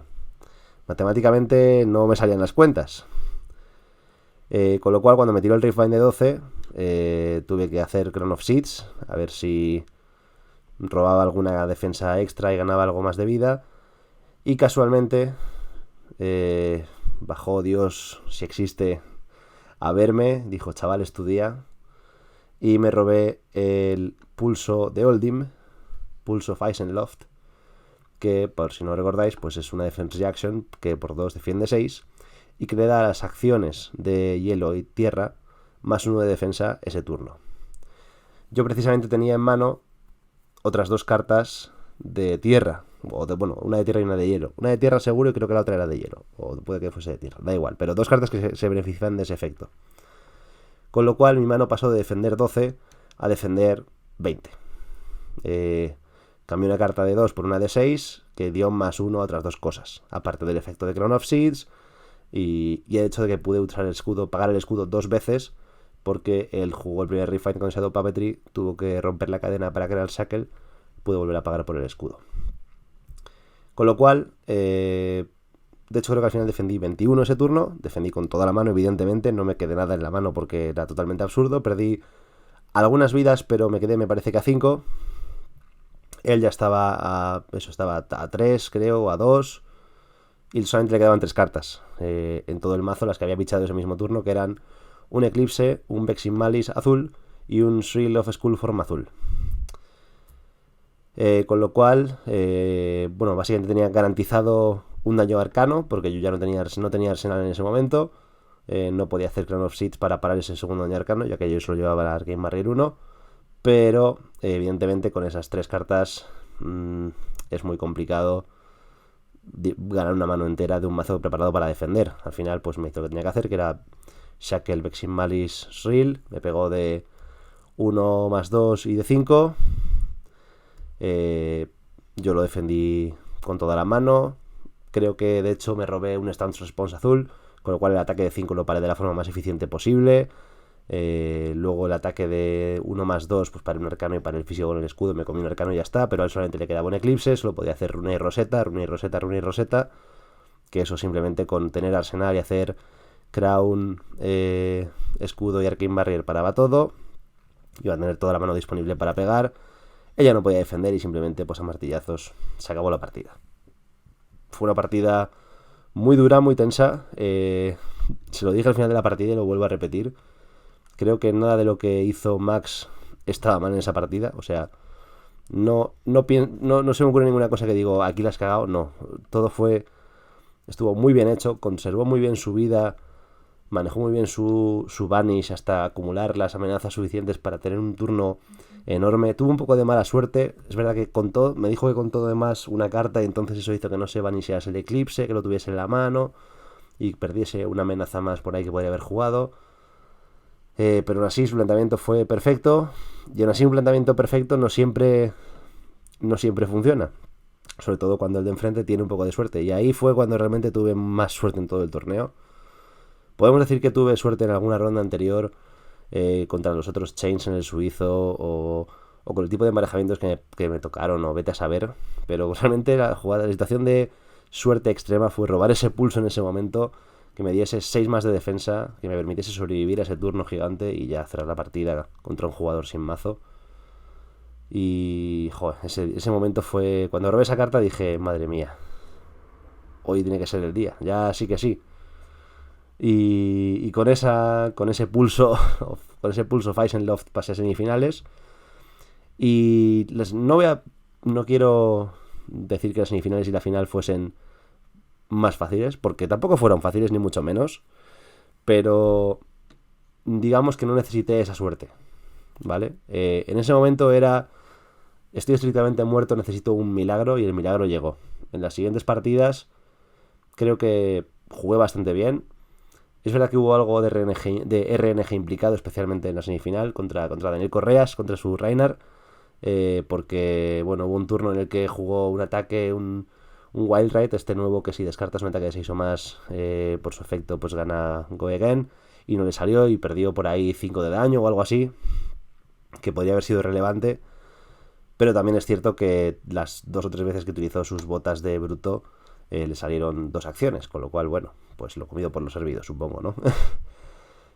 Matemáticamente no me salían las cuentas. Con lo cual, cuando me tiró el Riftbind de 12, tuve que hacer Crown of Seeds, a ver si robaba alguna defensa extra y ganaba algo más de vida. Y casualmente bajó Dios, si existe, a verme, dijo: chaval, estudia. Y me robé el pulso de Oldim, Pulse of Eisenloft, que por si no recordáis, pues es una defense reaction que por 2 defiende 6 y que le da a las acciones de hielo y tierra más 1 de defensa ese turno. Yo precisamente tenía en mano otras 2 cartas de tierra, una de tierra y una de hielo. Una de tierra seguro y creo que la otra era de hielo, o puede que fuese de tierra, da igual, pero 2 cartas que se benefician de ese efecto. Con lo cual mi mano pasó de defender 12 a defender 20. Cambié una carta de 2 por una de 6 que dio más 1 a otras 2 cosas, aparte del efecto de Crown of Seeds y el hecho de que pude usar el escudo, pagar el escudo 2 veces, porque él jugó el primer Refind con Shadow Puppetry, tuvo que romper la cadena para crear el Shackle, pude volver a pagar por el escudo. Con lo cual, de hecho creo que al final defendí 21 ese turno, defendí con toda la mano, evidentemente, no me quedé nada en la mano porque era totalmente absurdo, perdí algunas vidas, pero me quedé, me parece que a 5. Él ya estaba a 3, creo, o a 2, y solamente le quedaban 3 cartas en todo el mazo, las que había pichado ese mismo turno, que eran un Eclipse, un Vexing Malice azul y un Shrill of Skullform azul. Con lo cual, básicamente tenía garantizado un daño arcano, porque yo ya no tenía arsenal en ese momento. no podía hacer Crown of Seeds para parar ese segundo daño arcano, ya que yo solo llevaba la Arcane Barrier 1, pero evidentemente con esas 3 cartas es muy complicado ganar una mano entera de un mazo preparado para defender. Al final pues me hizo lo que tenía que hacer, que era Shackle, Vexing Malice, Shrill, me pegó de 1 más 2 y de 5. Yo lo defendí con toda la mano. Creo que de hecho me robé un Stance Response azul, con lo cual el ataque de 5 lo paré de la forma más eficiente posible. Luego el ataque de 1 más 2, pues para un arcano y para el físico con el escudo me comí un arcano y ya está, pero a él solamente le quedaba un eclipse, solo podía hacer runa y roseta, runa y roseta, runa y roseta, que eso simplemente con tener arsenal y hacer crown, escudo y arcane barrier paraba todo, iba a tener toda la mano disponible para pegar, ella no podía defender y simplemente pues a martillazos se acabó la partida. Fue una partida muy dura, muy tensa, se lo dije al final de la partida y lo vuelvo a repetir. Creo que nada de lo que hizo Max estaba mal en esa partida. O sea, no se me ocurre ninguna cosa que digo, aquí la has cagado. No, todo estuvo muy bien hecho, conservó muy bien su vida, manejó muy bien su banish hasta acumular las amenazas suficientes para tener un turno enorme. Tuvo un poco de mala suerte. Es verdad que me dijo que contó de más una carta y entonces eso hizo que no se banishease el eclipse, que lo tuviese en la mano y perdiese una amenaza más por ahí que podría haber jugado. Pero aún así su planteamiento fue perfecto, y aún así un planteamiento perfecto no siempre funciona, sobre todo cuando el de enfrente tiene un poco de suerte, y ahí fue cuando realmente tuve más suerte en todo el torneo. Podemos decir que tuve suerte en alguna ronda anterior contra los otros chains en el suizo o con el tipo de emparejamientos que me tocaron, o vete a saber, pero realmente la situación de suerte extrema fue robar ese pulso en ese momento, que me diese 6 más de defensa, que me permitiese sobrevivir a ese turno gigante y ya cerrar la partida contra un jugador sin mazo. Y joder, ese momento fue... Cuando robé esa carta dije, madre mía, hoy tiene que ser el día, ya sí que sí. Y con ese pulso Feisenloft pasé a semifinales. Y no quiero decir que las semifinales y la final fuesen más fáciles, porque tampoco fueron fáciles ni mucho menos, pero digamos que no necesité esa suerte, ¿vale? En ese momento estoy estrictamente muerto, necesito un milagro, y el milagro llegó. En las siguientes partidas creo que jugué bastante bien. Es verdad que hubo algo de RNG implicado, especialmente en la semifinal contra Daniel Correas, contra su Reinhardt, porque bueno, hubo un turno en el que jugó un ataque, un Wild Ride, este nuevo que si descartas un ataque de 6 o más, por su efecto pues gana Go Again, y no le salió y perdió por ahí 5 de daño o algo así, que podría haber sido relevante, pero también es cierto que las 2 o 3 veces que utilizó sus botas de bruto le salieron 2 acciones, con lo cual bueno, pues lo comido por lo servido, supongo, ¿no?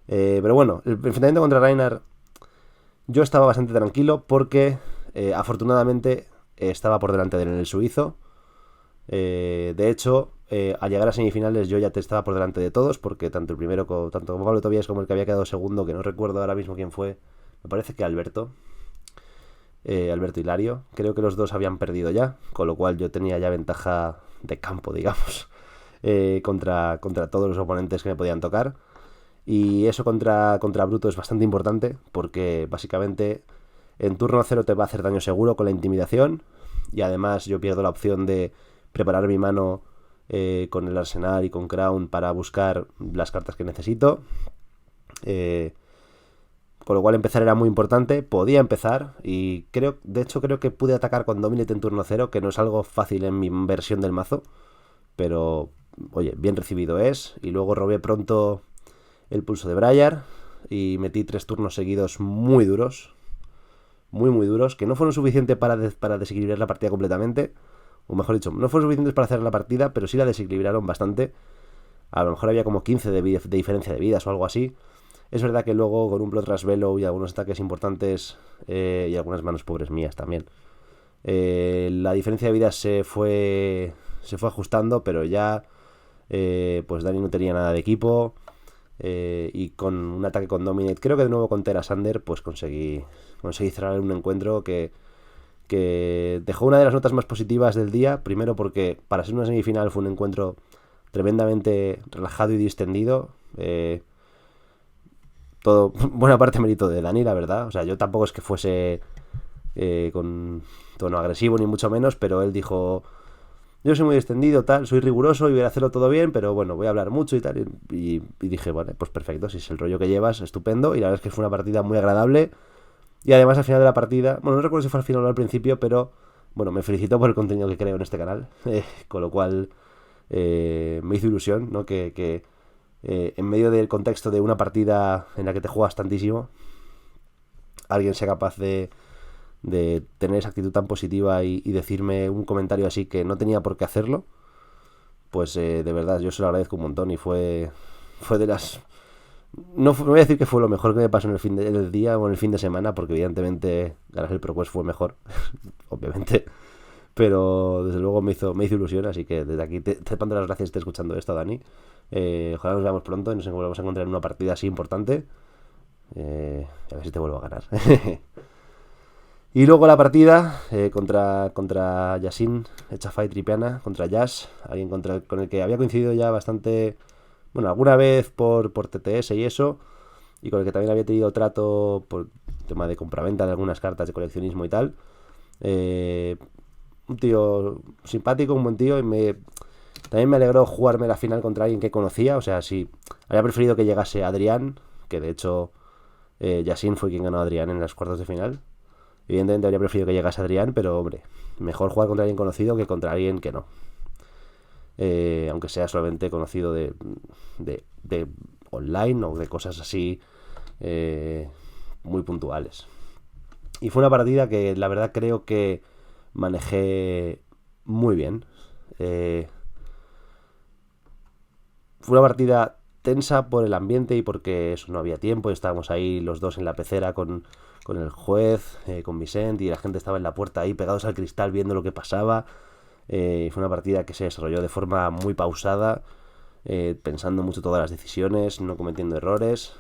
Pero bueno, el enfrentamiento contra Reinhardt yo estaba bastante tranquilo porque afortunadamente estaba por delante de él en el suizo. De hecho, al llegar a semifinales yo ya estaba por delante de todos, porque tanto como Pablo Tobías como el que había quedado segundo, que no recuerdo ahora mismo quién fue, me parece que Alberto Hilario, creo que los dos habían perdido ya, con lo cual yo tenía ya ventaja de campo, digamos, contra todos los oponentes que me podían tocar. Y eso contra Bruto es bastante importante, porque básicamente en turno 0 te va a hacer daño seguro con la intimidación, y además yo pierdo la opción de preparar mi mano con el arsenal y con Crown para buscar las cartas que necesito. Con lo cual empezar era muy importante. Podía empezar y creo que pude atacar con Dominate en turno 0, que no es algo fácil en mi versión del mazo, pero oye, bien recibido es. Y luego robé pronto el pulso de Briar y metí 3 turnos seguidos muy duros, muy duros, que no fueron suficientes para desequilibrar la partida completamente, o mejor dicho, no fueron suficientes para hacer la partida, pero sí la desequilibraron bastante. A lo mejor había como 15 de diferencia de vidas o algo así. Es verdad que luego con un Blood Rush Velo y algunos ataques importantes y algunas manos pobres mías también, la diferencia de vidas se fue ajustando, pero ya pues Dani no tenía nada de equipo, y con un ataque con Dominate, creo que de nuevo con Terasander, pues conseguí cerrar un encuentro que dejó una de las notas más positivas del día. Primero porque para ser una semifinal fue un encuentro tremendamente relajado y distendido. Todo, buena parte mérito de Dani, la verdad. O sea, yo tampoco es que fuese con tono agresivo ni mucho menos, pero él dijo: yo soy muy extendido, tal, soy riguroso y voy a hacerlo todo bien, pero bueno, voy a hablar mucho y tal. Y dije, vale, pues perfecto, si es el rollo que llevas, estupendo. Y la verdad es que fue una partida muy agradable. Y además al final de la partida, bueno, no recuerdo si fue al final o al principio, pero bueno, me felicitó por el contenido que creo en este canal. Con lo cual me hizo ilusión, ¿no? Que en medio del contexto de una partida en la que te juegas tantísimo, alguien sea capaz de tener esa actitud tan positiva y decirme un comentario así que no tenía por qué hacerlo, pues de verdad yo se lo agradezco un montón y fue de las... No voy a decir que fue lo mejor que me pasó en el día o en el fin de semana, porque evidentemente ganar el ProQuest fue mejor, obviamente, pero desde luego me hizo ilusión, así que desde aquí te mando las gracias si estás escuchando esto, Dani. Ojalá nos veamos pronto y nos volvamos a encontrar en una partida así importante. A ver si te vuelvo a ganar. Y luego la partida contra Yasin, Echafai Tripiana, contra Yash, alguien con el que había coincidido ya bastante, bueno, alguna vez por TTS y eso, y con el que también había tenido trato por tema de compraventa de algunas cartas de coleccionismo y tal. Un tío simpático, un buen tío, y también me alegró jugarme la final contra alguien que conocía. O sea, sí, habría preferido que llegase Adrián, que de hecho Yasin fue quien ganó a Adrián en los cuartos de final. Evidentemente habría preferido que llegase Adrián, pero hombre, mejor jugar contra alguien conocido que contra alguien que no. Aunque sea solamente conocido de online o de cosas así muy puntuales. Y fue una partida que la verdad creo que manejé muy bien. Fue una partida tensa por el ambiente y porque eso, no había tiempo. Estábamos ahí los dos en la pecera con el juez, con Vicente, y la gente estaba en la puerta ahí pegados al cristal viendo lo que pasaba. Fue una partida que se desarrolló de forma muy pausada, pensando mucho todas las decisiones, no cometiendo errores.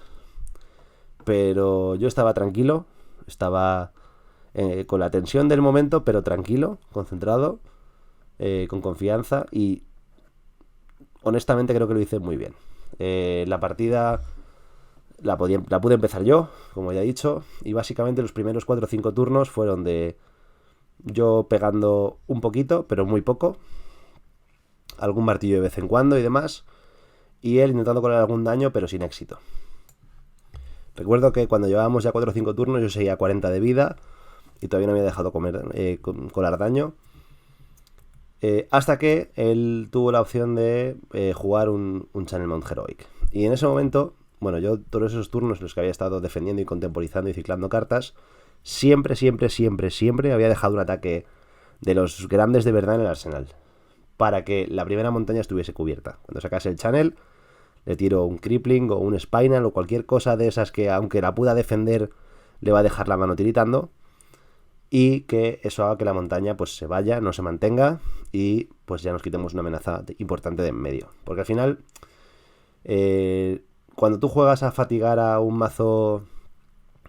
Pero yo estaba tranquilo, estaba con la tensión del momento, pero tranquilo, concentrado, con confianza, y honestamente creo que lo hice muy bien. La partida la pude empezar yo, como ya he dicho, y básicamente los primeros 4 o 5 turnos fueron de yo pegando un poquito, pero muy poco, algún martillo de vez en cuando y demás, y él intentando colar algún daño, pero sin éxito. Recuerdo que cuando llevábamos ya 4 o 5 turnos yo seguía a 40 de vida y todavía no había dejado colar daño. Hasta que él tuvo la opción de jugar un Channel Mount Heroic. Y en ese momento, bueno, yo todos esos turnos en los que había estado defendiendo y contemporizando y ciclando cartas, siempre había dejado un ataque de los grandes de verdad en el arsenal, para que la primera montaña estuviese cubierta. Cuando sacase el Channel, le tiro un Crippling o un Spinal o cualquier cosa de esas que, aunque la pueda defender, le va a dejar la mano tiritando, y que eso haga que la montaña pues se vaya, no se mantenga, y pues ya nos quitemos una amenaza importante de en medio. Porque al final, cuando tú juegas a fatigar a un mazo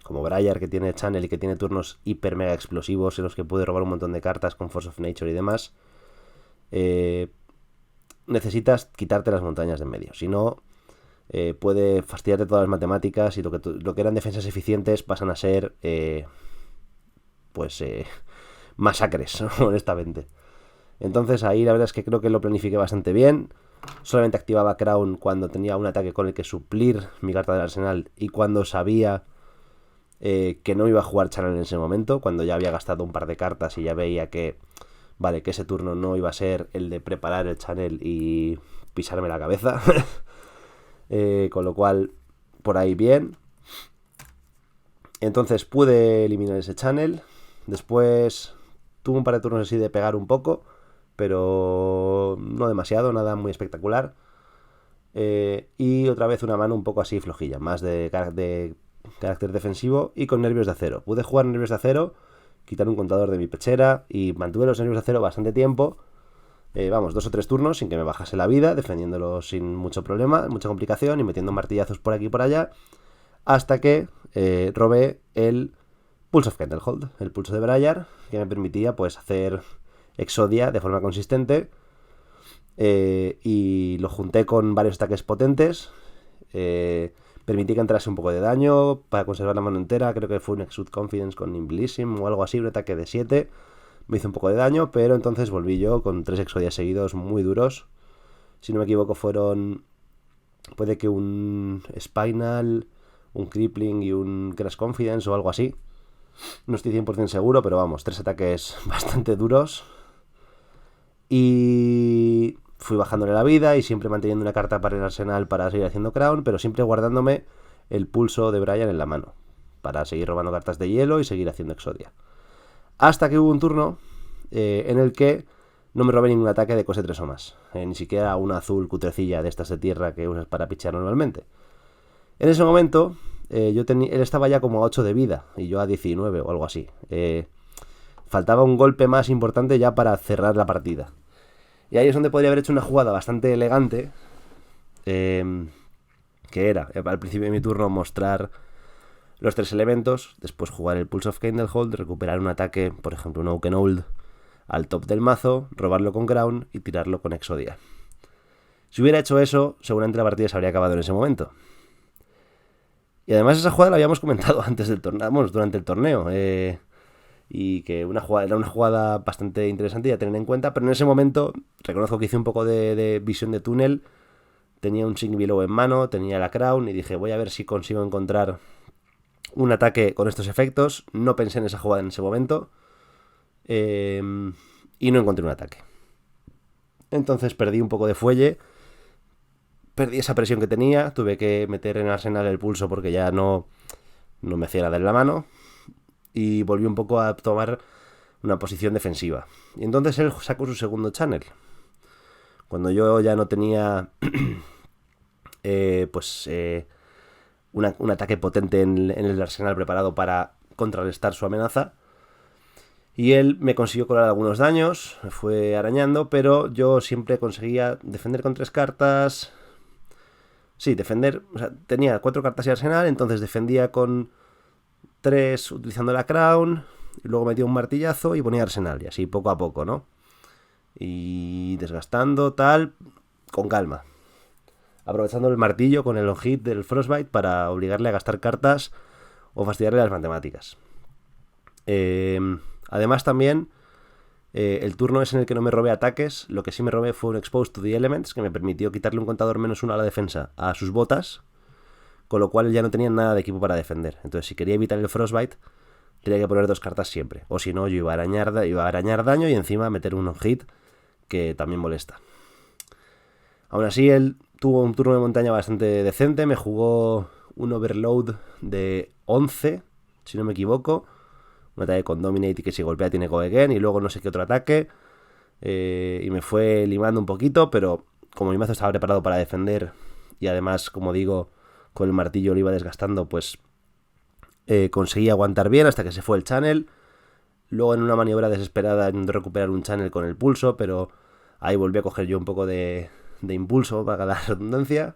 como Briar, que tiene Channel y que tiene turnos hiper mega explosivos en los que puede robar un montón de cartas con Force of Nature y demás, necesitas quitarte las montañas de en medio. Si no, puede fastidiarte todas las matemáticas, y lo que eran defensas eficientes pasan a ser masacres, honestamente. Entonces ahí la verdad es que creo que lo planifiqué bastante bien. Solamente activaba Crown cuando tenía un ataque con el que suplir mi carta del arsenal, y cuando sabía que no iba a jugar Channel en ese momento, cuando ya había gastado un par de cartas y ya veía que vale, que ese turno no iba a ser el de preparar el Channel y pisarme la cabeza. Con lo cual, por ahí bien. Entonces pude eliminar ese Channel. Después tuve un par de turnos así de pegar un poco, pero no demasiado, nada muy espectacular. Y otra vez una mano un poco así flojilla, más de carácter defensivo y con nervios de acero. Pude jugar nervios de acero, quitar un contador de mi pechera, y mantuve los nervios de acero bastante tiempo. 2 o 3 turnos sin que me bajase la vida, defendiéndolo sin mucho problema, mucha complicación, y metiendo martillazos por aquí y por allá, hasta que robé el Pulse of Candlehold, el pulso de Briar, que me permitía pues hacer Exodia de forma consistente, y lo junté con varios ataques potentes, Permití que entrase un poco de daño para conservar la mano entera. Creo que fue un Exude Confidence con Imblisim o algo así, un ataque de 7. Me hizo un poco de daño, pero entonces volví yo con 3 Exodias seguidos muy duros. Si no me equivoco fueron... Puede que un Spinal, un Crippling y un Crash Confidence o algo así. No estoy 100% seguro, pero vamos, 3 ataques bastante duros. Y fui bajándole la vida y siempre manteniendo una carta para el arsenal para seguir haciendo Crown, pero siempre guardándome el pulso de Brian en la mano para seguir robando cartas de hielo y seguir haciendo Exodia. Hasta que hubo un turno en el que no me robé ningún ataque de coste 3 o más. Ni siquiera una azul cutrecilla de estas de tierra que usas para pichear normalmente. En ese momento, él estaba ya como a 8 de vida y yo a 19 o algo así. Faltaba un golpe más importante ya para cerrar la partida. Y ahí es donde podría haber hecho una jugada bastante elegante. Que era, al principio de mi turno, mostrar los 3 elementos. Después jugar el Pulse of Candlehold, recuperar un ataque, por ejemplo un Oaken Old, al top del mazo, robarlo con Crown y tirarlo con Exodia. Si hubiera hecho eso, seguramente la partida se habría acabado en ese momento. Y además esa jugada la habíamos comentado antes del torneo, bueno, durante el torneo. Y que era una jugada bastante interesante y a tener en cuenta, pero en ese momento reconozco que hice un poco de visión de túnel. Tenía un Sign Below en mano, tenía la Crown y dije, voy a ver si consigo encontrar un ataque con estos efectos. No pensé en esa jugada en ese momento. Y no encontré un ataque. Entonces perdí un poco de fuelle. Perdí esa presión que tenía. Tuve que meter en arsenal el pulso porque ya no me hacía nada en la mano. Y volví un poco a tomar una posición defensiva. Y entonces él sacó su segundo channel. Cuando yo ya no tenía un ataque potente en el arsenal preparado para contrarrestar su amenaza. Y él me consiguió colar algunos daños, me fue arañando, pero yo siempre conseguía defender con 3 cartas. Sí, defender, o sea, tenía 4 cartas y arsenal, entonces defendía con 3 utilizando la Crown, y luego metía un martillazo y ponía arsenal, y así poco a poco, ¿no? Y desgastando, tal, con calma. Aprovechando el martillo con el on-hit del Frostbite para obligarle a gastar cartas o fastidiarle las matemáticas. Además también, el turno es en el que no me robé ataques. Lo que sí me robé fue un Exposed to the Elements, que me permitió quitarle un contador -1 a la defensa a sus botas, con lo cual ya no tenía nada de equipo para defender. Entonces, si quería evitar el Frostbite, tenía que poner 2 cartas siempre. O si no, yo iba a arañar daño y encima meter un on-hit, que también molesta. Aún así, él tuvo un turno de montaña bastante decente. Me jugó un Overload de 11, si no me equivoco. Un ataque con Dominate y que si golpea tiene Go Again. Y luego no sé qué otro ataque. Y me fue limando un poquito, pero como mi mazo estaba preparado para defender y además, como digo, con el martillo lo iba desgastando, pues conseguí aguantar bien hasta que se fue el channel. Luego en una maniobra desesperada intentó recuperar un channel con el pulso, pero ahí volví a coger yo un poco de impulso, para la redundancia.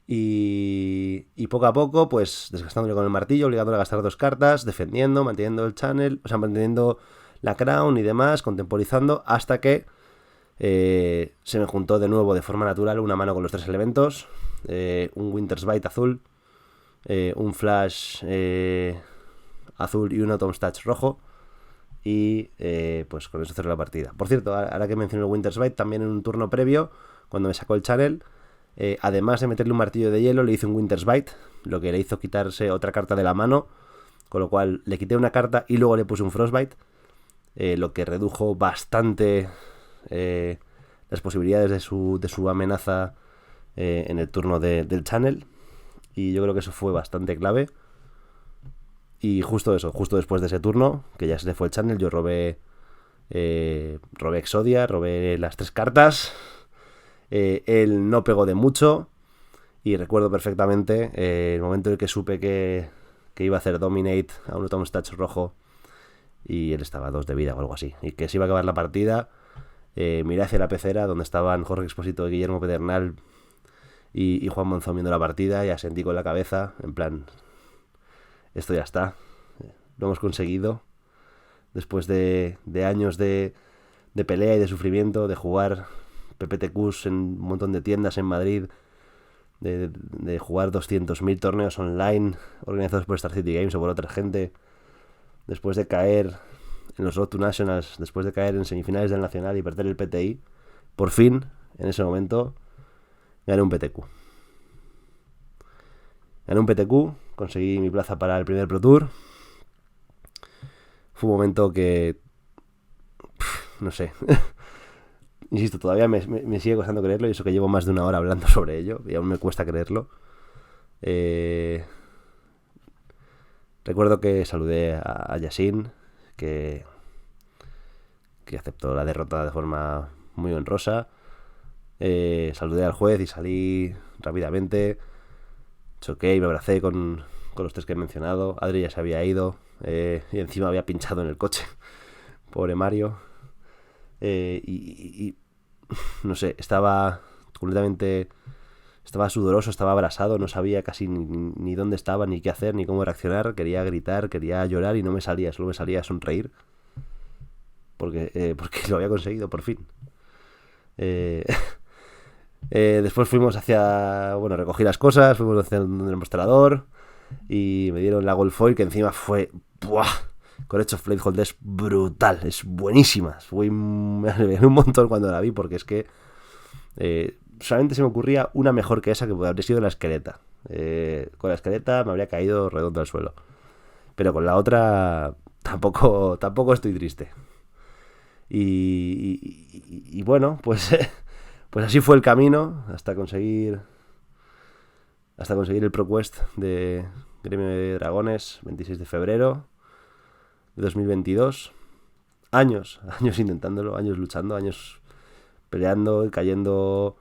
Y poco a poco, pues desgastándole con el martillo, obligándole a gastar 2 cartas, defendiendo, manteniendo el channel, o sea, manteniendo la Crown y demás, contemporizando, hasta que se me juntó de nuevo de forma natural una mano con los 3 elementos, un Winter's Bite azul, un Flash azul y un Autumn's Touch rojo. Y pues con eso cerré la partida. Por cierto, ahora que mencioné el Winter's Bite, también en un turno previo, cuando me sacó el channel, además de meterle un martillo de hielo, le hice un Winter's Bite, lo que le hizo quitarse otra carta de la mano, con lo cual le quité una carta y luego le puse un Frostbite, lo que redujo bastante las posibilidades de su amenaza en el turno del channel. Y yo creo que eso fue bastante clave. Y justo después de ese turno, que ya se le fue el channel, yo robé Exodia, robé las 3 cartas. Él no pegó de mucho. Y recuerdo perfectamente el momento en el que supe que iba a hacer Dominate a un Autumn's Touch rojo. Y él estaba a 2 de vida o algo así. Y que se iba a acabar la partida. Miré hacia la pecera donde estaban Jorge Expósito, Guillermo Pedernal y Juan Monzón viendo la partida. Y asentí con la cabeza, en plan... Esto ya está, lo hemos conseguido. Después de años de pelea y de sufrimiento, de jugar PPTQs en un montón de tiendas en Madrid, de jugar 200.000 torneos online organizados por Star City Games o por otra gente, después de caer en los Road to Nationals, después de caer en semifinales del Nacional y perder el PTI, por fin, en ese momento, gané un PTQ. Gané un PTQ, conseguí mi plaza para el primer Pro Tour. Fue un momento que... no sé. Insisto, todavía me sigue costando creerlo, y eso que llevo más de una hora hablando sobre ello, y aún me cuesta creerlo. Recuerdo que saludé a Yasin, que aceptó la derrota de forma muy honrosa. Saludé al juez y salí rápidamente. Choqué y me abracé con los 3 que he mencionado. Adri ya se había ido, y encima había pinchado en el coche. Pobre Mario. Y no sé, estaba completamente... Estaba sudoroso, estaba abrasado, no sabía casi ni dónde estaba, ni qué hacer, ni cómo reaccionar. Quería gritar, quería llorar y no me salía, solo me salía sonreír. Porque lo había conseguido, por fin. Después fuimos hacia... Bueno, recogí las cosas, fuimos hacia el mostrador y me dieron la Gold Foil, que encima fue... ¡buah! Con Edge of Bladehold es brutal, es buenísima. Me alegré un montón cuando la vi, porque es que solamente se me ocurría una mejor que esa, que habría sido la esqueleta. Con la esqueleta me habría caído redondo al suelo, pero con la otra tampoco estoy triste. Y bueno, pues así fue el camino hasta conseguir el ProQuest de Gremio de Dragones, 26 de febrero de 2022. Años intentándolo, años luchando, años peleando y cayendo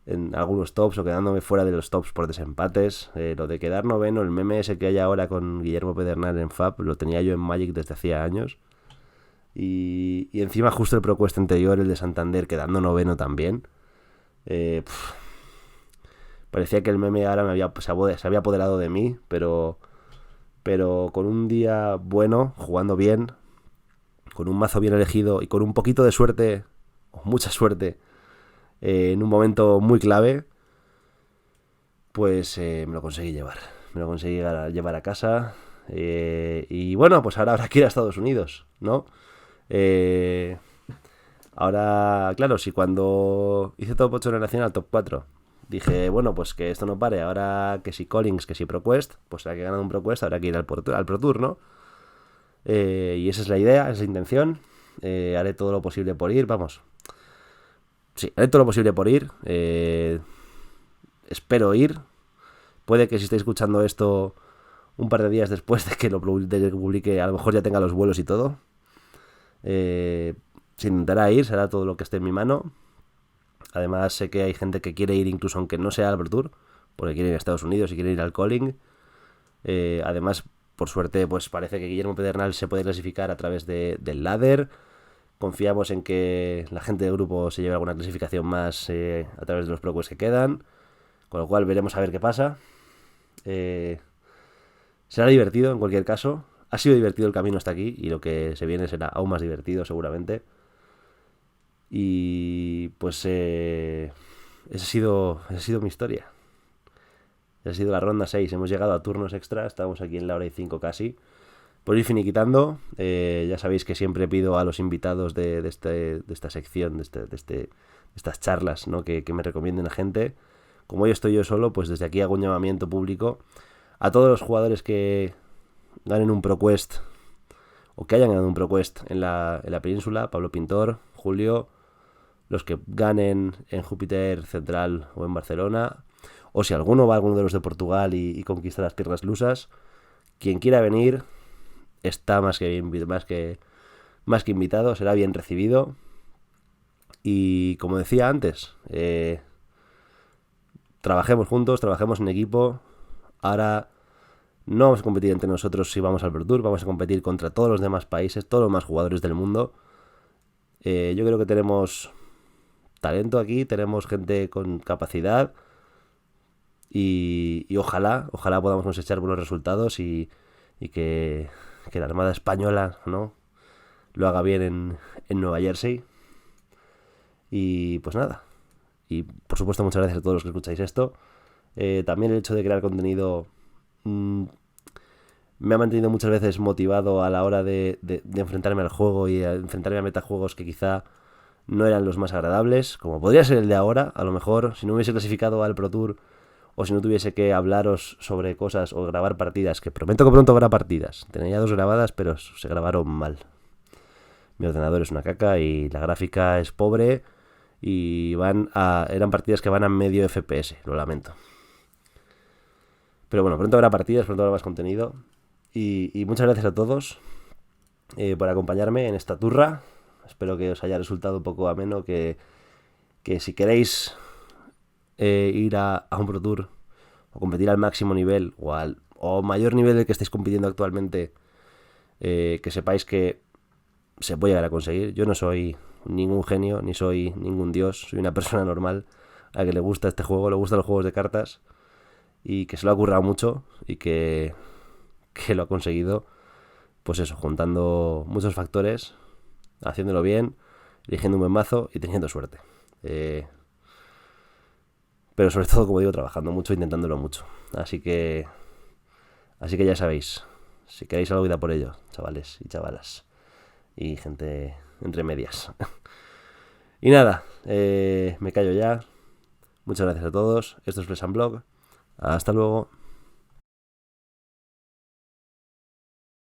en algunos tops o quedándome fuera de los tops por desempates. Lo de quedar noveno, el meme ese que hay ahora con Guillermo Pedernal en FAB, lo tenía yo en Magic desde hacía años. Y encima justo el ProQuest anterior, el de Santander, quedando noveno también. Parecía que el meme ahora se había apoderado de mí, pero con un día bueno, jugando bien, con un mazo bien elegido y con un poquito de suerte, o mucha suerte, en un momento muy clave, pues me lo conseguí llevar. Me lo conseguí llevar a casa. Y bueno, pues ahora habrá que ir a Estados Unidos, ¿no? Ahora, claro, si cuando hice top 8 en la nacional, top 4, dije, bueno, pues que esto no pare. Ahora que si Collings, que si ProQuest, pues ahora que he ganado un ProQuest, habrá que ir al Pro Tour, ¿no? Y esa es la idea, esa es la intención. Haré todo lo posible por ir, vamos. Sí, haré todo lo posible por ir. Espero ir. Puede que si estáis escuchando esto un par de días después de que lo publique, a lo mejor ya tenga los vuelos y todo. Se intentará ir, será todo lo que esté en mi mano. Además sé que hay gente que quiere ir incluso aunque no sea al Pro Tour, porque quiere ir a Estados Unidos y quiere ir al Calling. Además, por suerte, pues parece que Guillermo Pedernal se puede clasificar a través del ladder. Confiamos en que la gente del grupo se lleve alguna clasificación más a través de los ProQuest que quedan, con lo cual veremos a ver qué pasa. Será divertido en cualquier caso. Ha sido divertido el camino hasta aquí y lo que se viene será aún más divertido seguramente. Y pues esa ha sido mi historia. Esa ha sido la ronda 6. Hemos llegado a turnos extra. Estamos aquí en la hora y 5 casi. Por ir finiquitando, ya sabéis que siempre pido a los invitados de esta sección, de estas charlas, ¿no? que me recomienden a gente. Como hoy estoy yo solo, pues desde aquí hago un llamamiento público a todos los jugadores que ganen un ProQuest o que hayan ganado un ProQuest en la península. Pablo Pintor, Julio, los que ganen en Júpiter Central o en Barcelona, o si alguno va a alguno de los de Portugal y conquista las tierras lusas, quien quiera venir está más que invitado, será bien recibido. Y como decía antes, trabajemos juntos, trabajemos en equipo. Ahora no vamos a competir entre nosotros si vamos al Pro Tour, vamos a competir contra todos los demás países, todos los más jugadores del mundo. Yo creo que tenemos talento aquí, tenemos gente con capacidad y ojalá podamos cosechar buenos resultados y que la Armada Española, ¿no?, lo haga bien en Nueva Jersey. Y pues nada, y por supuesto muchas gracias a todos los que escucháis esto. También el hecho de crear contenido me ha mantenido muchas veces motivado a la hora de enfrentarme al juego y a enfrentarme a metajuegos que quizá no eran los más agradables, como podría ser el de ahora. A lo mejor, si no hubiese clasificado al Pro Tour o si no tuviese que hablaros sobre cosas o grabar partidas, que prometo que pronto habrá partidas. Tenía ya 2 grabadas, pero se grabaron mal. Mi ordenador es una caca y la gráfica es pobre y eran partidas que van a medio FPS, lo lamento. Pero bueno, pronto habrá partidas, pronto habrá más contenido. Y muchas gracias a todos por acompañarme en esta turra. Espero que os haya resultado un poco ameno, que si queréis ir a un Pro Tour o competir al máximo nivel o mayor nivel del que estáis compitiendo actualmente, que sepáis que se puede llegar a conseguir. Yo no soy ningún genio, ni soy ningún dios, soy una persona normal a la que le gusta este juego, le gustan los juegos de cartas y que se lo ha currado mucho y que lo ha conseguido, pues eso, juntando muchos factores, haciéndolo bien, eligiendo un buen mazo y teniendo suerte. Pero sobre todo, como digo, trabajando mucho, intentándolo mucho. Así que ya sabéis, si queréis algo, vida por ello, chavales y chavalas. Y gente entre medias. Y nada, me callo ya. Muchas gracias a todos. Esto es Flesh and Blog. Hasta luego.